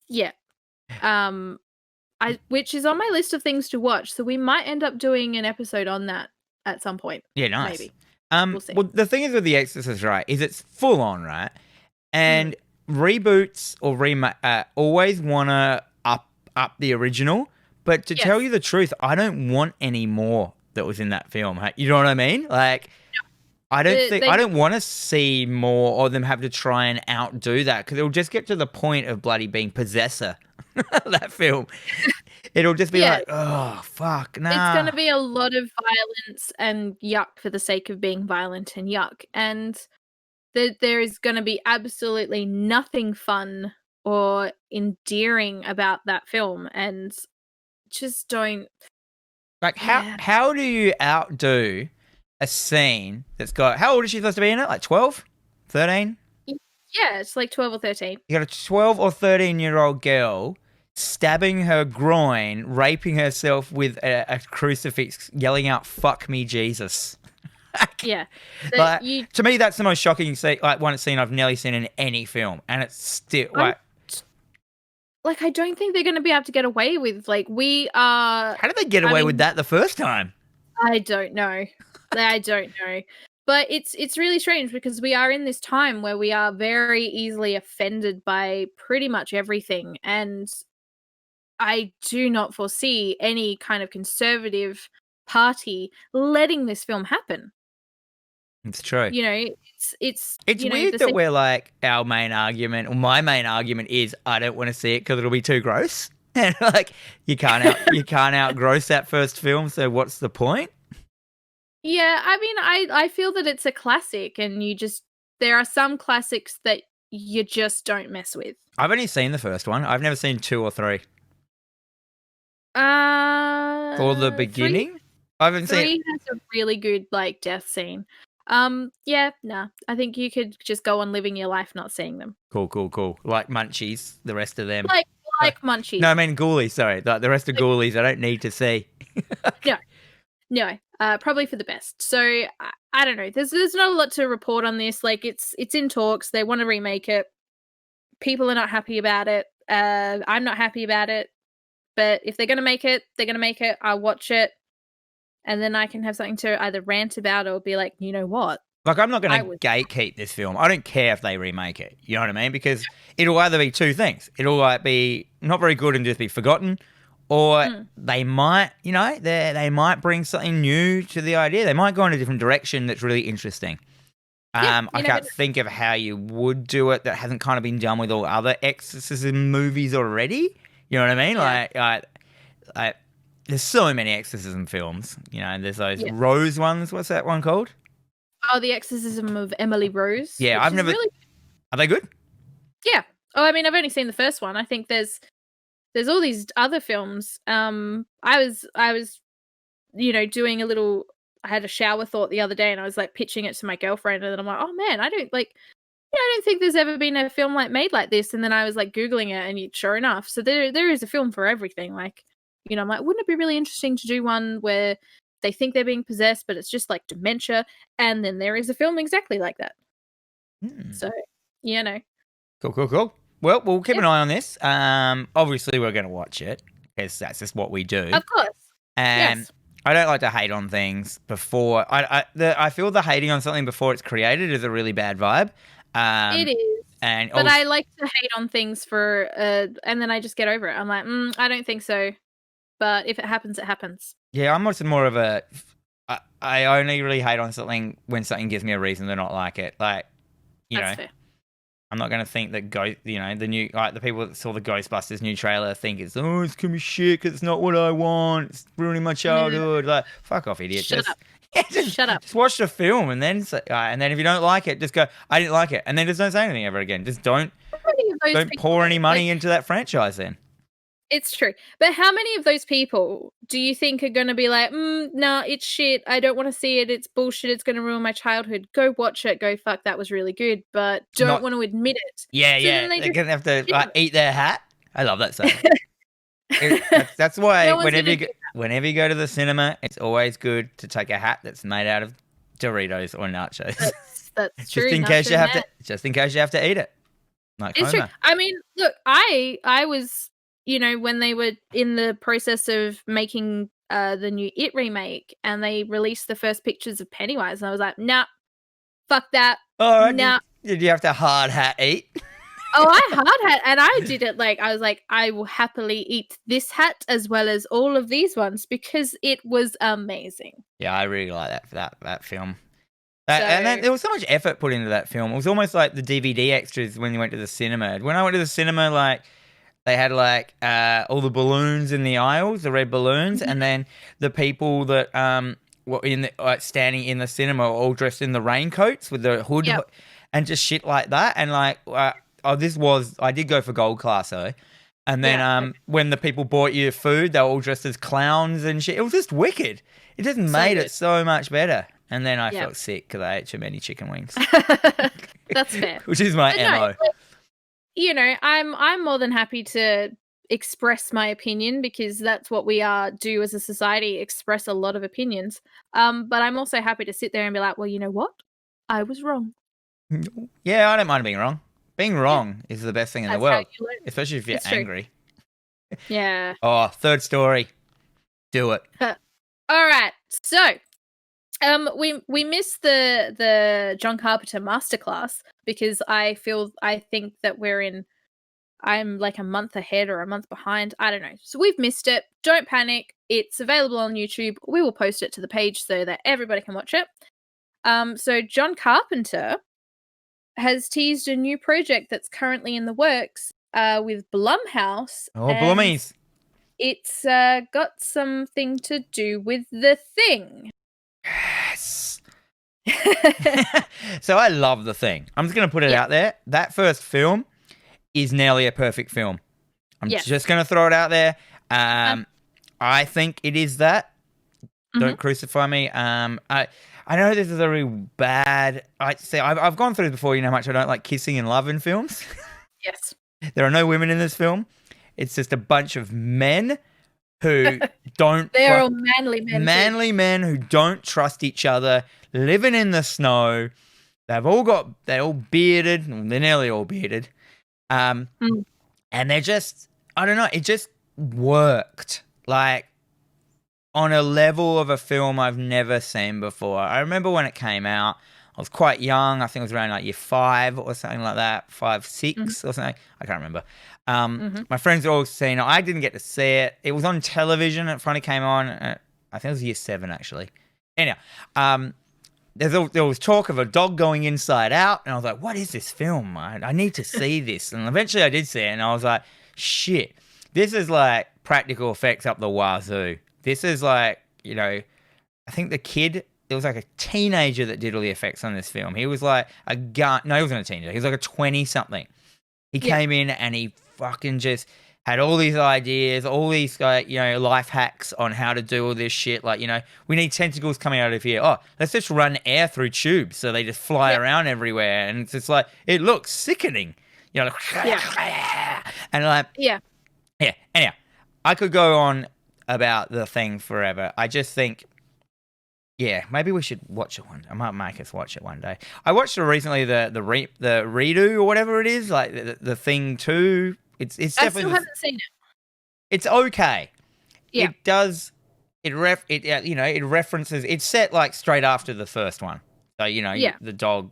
Yeah. which is on my list of things to watch. So we might end up doing an episode on that at some point. Yeah, nice. Maybe. We'll see. Well, the thing is with The Exorcist, right, is it's full on, right? And reboots or always want to up the original. But to tell you the truth, I don't want any more that was in that film. You know what I mean? Like, I don't want to see more of them have to try and outdo that, because it'll just get to the point of bloody being Possessor, that film. It'll just be like, oh, fuck, nah. It's going to be a lot of violence and yuck for the sake of being violent and yuck. And there is going to be absolutely nothing fun or endearing about that film. And just don't... Like, how do you outdo a scene that's got... How old is she supposed to be in it? Like 12? 13? Yeah, it's like 12 or 13. You got a 12 or 13-year-old girl stabbing her groin, raping herself with a crucifix, yelling out, "Fuck me, Jesus." Yeah. To me, that's the most shocking scene, one scene I've nearly seen in any film. And it's still... I don't think they're going to be able to get away with, we are... How did they get away with that the first time? I don't know. I don't know. But it's really strange, because we are in this time where we are very easily offended by pretty much everything. And I do not foresee any kind of conservative party letting this film happen. It's true. You know, it's weird that we're like, our main argument, or my main argument is, I don't want to see it because it'll be too gross. And you can't outgross that first film, so what's the point? Yeah, I mean, I feel that it's a classic, and there are some classics that you just don't mess with. I've only seen the first one. I've never seen 2 or 3. For the beginning? I haven't seen... 3 has a really good, death scene. I think you could just go on living your life not seeing them. Cool. Like Munchies, the rest of them. Like Munchies. No, I mean Ghoulies, sorry. The rest of Ghoulies I don't need to see. No. Probably for the best. So, I don't know. There's not a lot to report on this. It's in talks. They want to remake it. People are not happy about it. I'm not happy about it. But if they're going to make it, they're going to make it. I'll watch it. And then I can have something to either rant about or be like, you know what? I'm not going to gatekeep this film. I don't care if they remake it. You know what I mean? Because it'll either be 2 things. It'll be not very good and just be forgotten, or they might, they might bring something new to the idea. They might go in a different direction that's really interesting. I can't think of how you would do it that hasn't kind of been done with all other exorcism movies already. You know what I mean? Yeah. There's so many exorcism films. There's those Rose ones. What's that one called? Oh, The Exorcism of Emily Rose. Yeah, I've never... Are they good? Yeah. Oh, I mean, I've only seen the first one. I think there's all these other films. I was doing a little... I had a shower thought the other day, and I was pitching it to my girlfriend, and then I'm like, oh man, I don't think there's ever been a film made like this. And then I was Googling it, and sure enough, so there is a film for everything. I'm like, wouldn't it be really interesting to do one where they think they're being possessed, but it's just dementia, and then there is a film exactly like that. So, Cool. Well, we'll keep an eye on this. Obviously, we're going to watch it, because that's just what we do. Of course. Yes. I don't like to hate on things before. I feel the hating on something before it's created is a really bad vibe. It is. But I like to hate on things and then I just get over it. I'm like, I don't think so. But if it happens, it happens. Yeah, I'm also more of a... I only really hate on something when something gives me a reason to not like it. That's fair. I'm not going to think that the people that saw the Ghostbusters new trailer think it's going to be shit because it's not what I want. It's ruining my childhood. Fuck off, idiot. Shut up. Shut up. Just watch the film and then if you don't like it, just go, I didn't like it, and then just don't say anything ever again. Just don't pour any money into that franchise then. It's true. But how many of those people do you think are going to be like, no, it's shit. I don't want to see it. It's bullshit. It's going to ruin my childhood. Go watch it. Go, fuck, that was really good. But don't want to admit it. Yeah, so they're going to have to eat their hat. I love that stuff. That's why whenever you go to the cinema, it's always good to take a hat that's made out of Doritos or nachos. That's true. Just in case you have to eat it. It's true. I mean, look, I was when they were in the process of making the new It remake, and they released the first pictures of Pennywise, and I was like, nah, fuck that. All right. Nah. Did you have to hard hat eat? Oh, I hard hat, and I did it I was like, I will happily eat this hat as well as all of these ones because it was amazing. Yeah, I really like that film. And then there was so much effort put into that film. It was almost like the DVD extras when you went to the cinema. When I went to the cinema, like they had like all the balloons in the aisles, the red balloons, and then the people that were standing in the cinema were all dressed in the raincoats with the hood and just shit like that. And like, I did go for gold class though. And then when the people bought you food, they were all dressed as clowns and shit. It was just wicked. It just made it so much better. And then I felt sick because I ate too many chicken wings. That's fair. Which is my MO. I'm more than happy to express my opinion because that's what we do as a society, express a lot of opinions. But I'm also happy to sit there and be like, well, you know what? I was wrong. Yeah, I don't mind being wrong. Being wrong is the best thing in the world, especially if you're angry. Yeah. Oh, third story. Do it. All right. So, we missed the John Carpenter masterclass because I think that I'm like a month ahead or a month behind. I don't know. So we've missed it. Don't panic. It's available on YouTube. We will post it to the page so that everybody can watch it. So John Carpenter has teased a new project that's currently in the works with Blumhouse. Oh, Blummies. It's got something to do with The Thing. Yes. So I love The Thing. I'm just going to put it out there. That first film is nearly a perfect film. I'm just going to throw it out there. I think it is that. Don't crucify me. I know this is a really bad. I've gone through before. You know how much I don't like kissing and love in films. Yes. There are no women in this film. It's just a bunch of men who don't. They're all manly men. Manly men who don't trust each other, living in the snow. They're all bearded. They're nearly all bearded. And they're just. I don't know. It just worked. Like. On a level of a film I've never seen before. I remember when it came out, I was quite young. I think it was around like year 5 or something like that, 5, 6 or something. I can't remember. My friends all seen it. I didn't get to see it. It was on television. It finally came on. I think it was year 7 actually. Anyhow, there was talk of a dog going inside out, and I was like, "What is this film? I need to see this." And eventually, I did see it, and I was like, "Shit, this is like practical effects up the wazoo." This is like, I think the kid, there was like a teenager that did all the effects on this film. He was like he wasn't a teenager. He was like a 20-something. He came in and he fucking just had all these ideas, all these, life hacks on how to do all this shit. Like, we need tentacles coming out of here. Oh, let's just run air through tubes so they just fly around everywhere. And it's just like, it looks sickening. And like, yeah. Anyhow, I could go on about The Thing forever. I just think, maybe we should watch it one day. I might make us watch it one day. I watched it recently, the redo or whatever it is, like the Thing 2. It's definitely. I still haven't seen it. It's okay. Yeah. It does. It references. It's set like straight after the first one. So the dog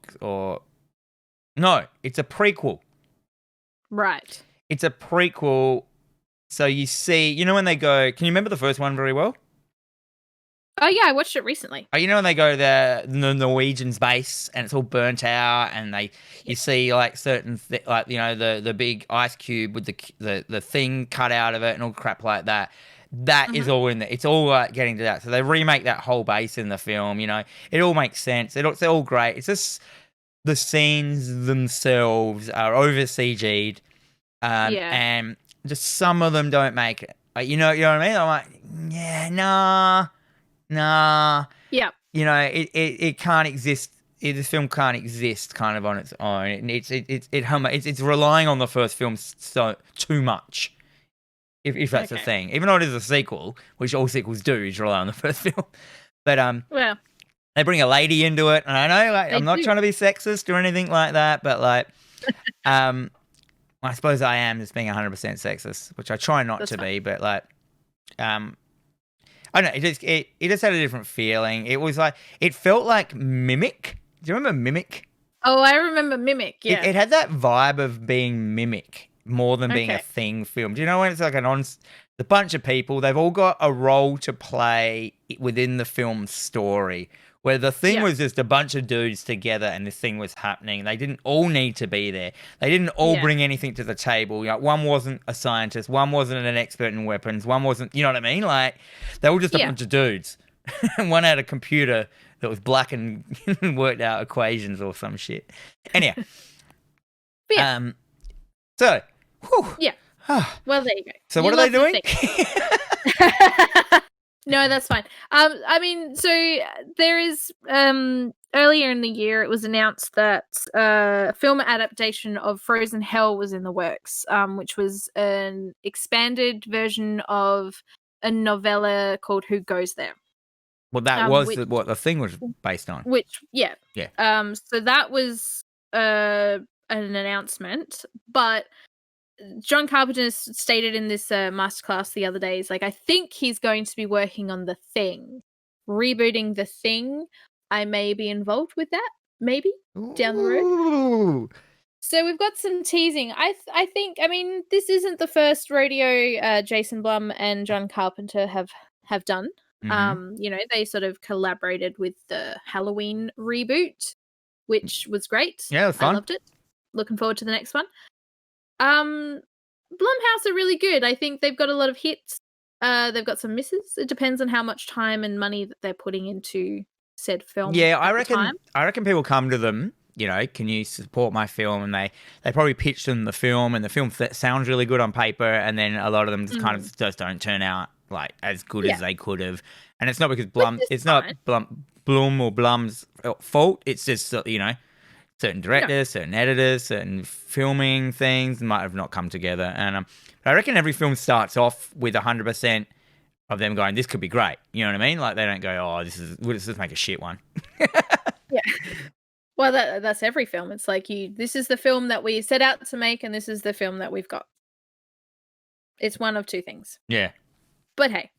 no, it's a prequel. Right. It's a prequel. So you see, when they go, can you remember the first one very well? Oh yeah, I watched it recently. Oh, when they go to the Norwegian's base and it's all burnt out, and you see like certain the big ice cube with the thing cut out of it and all crap like that. That is all in there. It's all getting to that. So they remake that whole base in the film. It all makes sense. It's all great. It's just the scenes themselves are over CG'd, and just some of them don't make it. You know what I mean? I'm like, nah. Yeah. It can't exist. This film can't exist kind of on its own. It's relying on the first film so too much. If that's the thing. Even though it is a sequel, which all sequels do, is rely on the first film. But they bring a lady into it, and I know I'm not trying to be sexist or anything like that, but like I suppose I am just being 100% sexist, which I try not That's to fine. be, but like, I don't know. It just had a different feeling. It was like it felt like Mimic. Do you remember Mimic? Oh, I remember Mimic. It, Yeah. it had that vibe of being Mimic more than being a Okay. Thing film. Do you know when it's like the bunch of people, they've all got a role to play within the film's story, where the Thing Yeah. was just a bunch of dudes together and this thing was happening. They didn't all need to be there. They didn't all Yeah. bring anything to the table. Like, one wasn't a scientist, one wasn't an expert in weapons, one wasn't, you know what I mean? Like, they were just a Yeah. bunch of dudes. And one had a computer that was black and worked out equations or some shit. Anyhow. But yeah. So, whew. Yeah. Well, there you go. So You what are they love doing? the Thing. No, that's fine. I mean, so there is earlier in the year it was announced that a film adaptation of Frozen Hell was in the works, which was an expanded version of a novella called Who Goes There? Well, that was which, what the Thing was based on. Yeah. So that was an announcement, but John Carpenter stated in this masterclass the other day, he's like, I think he's going to be working on The Thing, rebooting The Thing. I may be involved with that, maybe down the road. Ooh. So we've got some teasing. I think, I mean, this isn't the first rodeo Jason Blum and John Carpenter have done. Mhm. You know, they sort of collaborated with the Halloween reboot, which was great. Yeah, it was fun. I loved it. Looking forward to the next one. Blumhouse are really good. I think they've got a lot of hits. They've got some misses. It depends on how much time and money that they're putting into said film. Yeah, at the time. I reckon people come to them, you know, can you support my film? And they probably pitch them the film, and the film sounds really good on paper, and then a lot of them just kind of just don't turn out like as good as they could have. And it's not because not Blum or Blum's fault. It's just, you know, certain directors, certain editors, certain filming things might have not come together. And I reckon every film starts off with 100% of them going, this could be great. You know what I mean? Like, they don't go, oh, let's just make a shit one. Yeah. Well, that's every film. It's like, this is the film that we set out to make, and this is the film that we've got. It's one of two things. Yeah. But hey.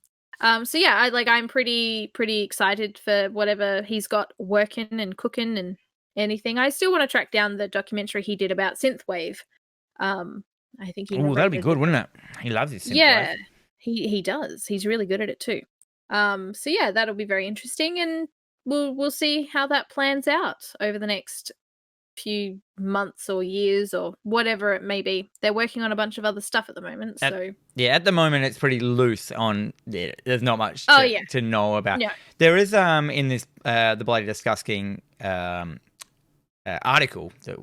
So yeah, I'm pretty excited for whatever he's got working and cooking and anything. I still want to track down the documentary he did about synthwave. I think he. Oh, that'd be good, wouldn't it? He loves his synthwave. Yeah, he does. He's really good at it too. So yeah, that'll be very interesting, and we'll see how that plans out over the next few months or years or whatever it may be. They're working on a bunch of other stuff at the moment. So at the moment it's pretty loose on. Yeah, there's not much to know about. Yeah. There is in this the Bloody Disgusting article that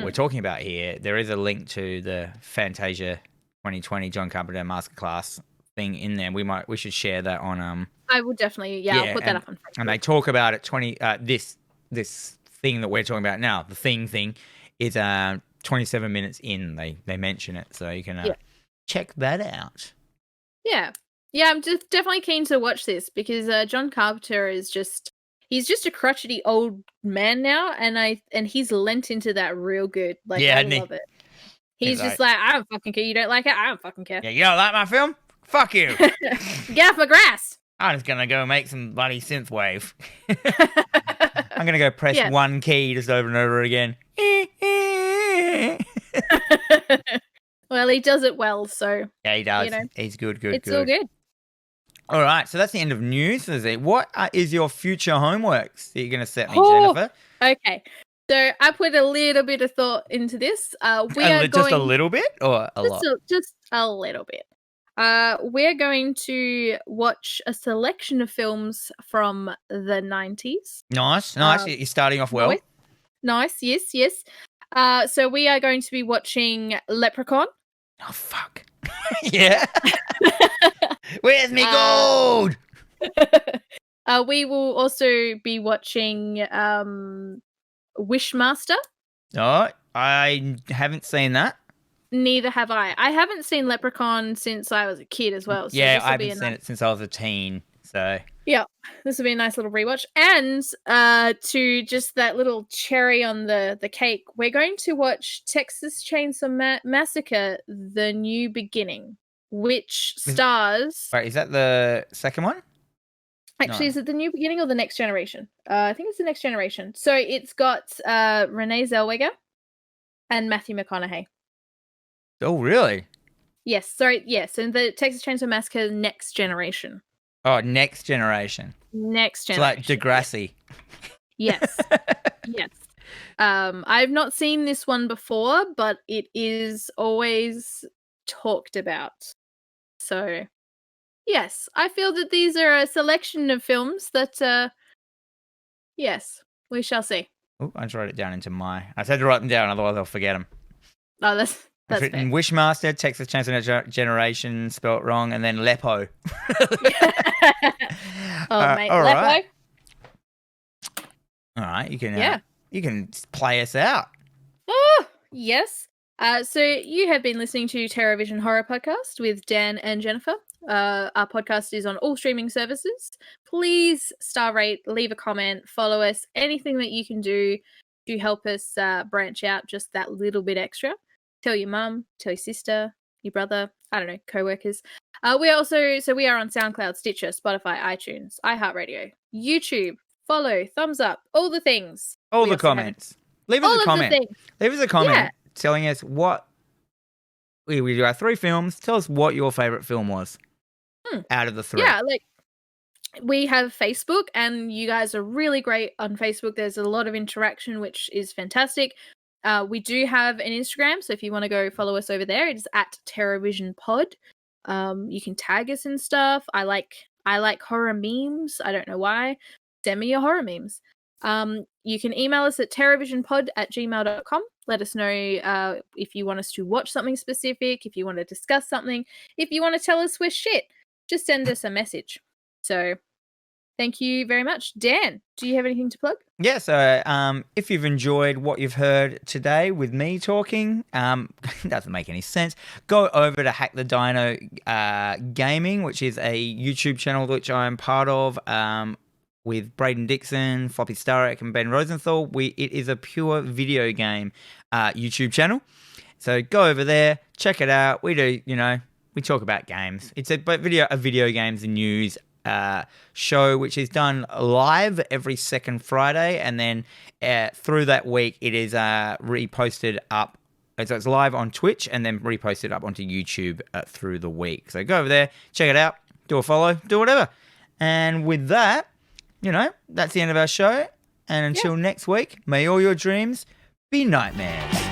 we're talking about here. There is a link to the Fantasia 2020 John Carpenter masterclass thing in there. We should share that on. I will definitely. I'll put that up on Facebook. And they talk about it. This thing that we're talking about now, the thing is 27 minutes in. They mention it, so you can check that out. Yeah, I'm just definitely keen to watch this because John Carpenter is he's just a crotchety old man now, and he's lent into that real good. Like, I love it. He's just like, I don't fucking care. You don't like it? I don't fucking care. Yeah, you don't like my film? Fuck you. Get off my grass. I'm just gonna go make some bloody synthwave. I'm gonna go press one key just over and over again. Well, he does it well, so yeah, he does. You know, he's good. It's all good. All right, so that's the end of news. What is your future homeworks that you're gonna set me, Jennifer? Okay, so I put a little bit of thought into this. Just a little bit, or a lot? Just a little bit. We're going to watch a selection of films from the 90s. Nice. You're starting off well. Nice, yes. So we are going to be watching Leprechaun. Oh, fuck. Yeah. Where's me gold? We will also be watching Wishmaster. Oh, I haven't seen that. Neither have I. I haven't seen Leprechaun since I was a kid as well. So yeah, I haven't seen it since I was a teen. So yeah, this will be a nice little rewatch. And to just that little cherry on the cake, we're going to watch Texas Chainsaw Massacre: The New Beginning, which stars. Wait, is that the second one? Actually, No. is it The New Beginning or The Next Generation? I think it's The Next Generation. So it's got Renee Zellweger and Matthew McConaughey. Oh, really? Yes. Sorry. Yes. And the Texas Chainsaw Massacre: Next Generation. Oh, Next Generation. Next It's Generation. like Degrassi. Yes. Yes. I've not seen this one before, but it is always talked about. So, yes, I feel that these are a selection of films that, yes, we shall see. Oh, I just wrote it down into my. I said to write them down, otherwise I'll forget them. Oh, that's I've written fair. Wishmaster, Texas Chainsaw Generation, spelt wrong, and then Lepo. Oh, mate, all Lepo. right. All right, you can play us out. Oh, yes. So you have been listening to Terrorvision Horror Podcast with Dan and Jennifer. Our podcast is on all streaming services. Please star rate, leave a comment, follow us. Anything that you can do to help us branch out just that little bit extra. Tell your mum, tell your sister, your brother, I don't know, co-workers. We are on SoundCloud, Stitcher, Spotify, iTunes, iHeartRadio, YouTube. Follow, thumbs up, all the things. All the comments. Leave us a comment. Leave us a comment telling us what we do our 3 films. Tell us what your favorite film was out of the 3. Yeah, like we have Facebook, and you guys are really great on Facebook. There's a lot of interaction, which is fantastic. We do have an Instagram, so if you want to go follow us over there, it is at Terrorvision Pod. You can tag us and stuff. I like horror memes. I don't know why. Send me your horror memes. You can email us at terrorvisionpod@gmail.com. Let us know if you want us to watch something specific, if you want to discuss something, if you want to tell us we're shit. Just send us a message. So thank you very much. Dan, do you have anything to plug? Yeah, so if you've enjoyed what you've heard today with me talking, doesn't make any sense, go over to Hack the Dino Gaming, which is a YouTube channel which I'm part of, with Braden Dixon, Floppy Starek, and Ben Rosenthal. It is a pure video game YouTube channel. So go over there, check it out. We do, we talk about games. It's a video games and news show, which is done live every second Friday, and then through that week it is reposted up. So it's live on Twitch and then reposted up onto YouTube through the week. So go over there, check it out, do a follow, do whatever. And with that, that's the end of our show. And until next week, may all your dreams be nightmares.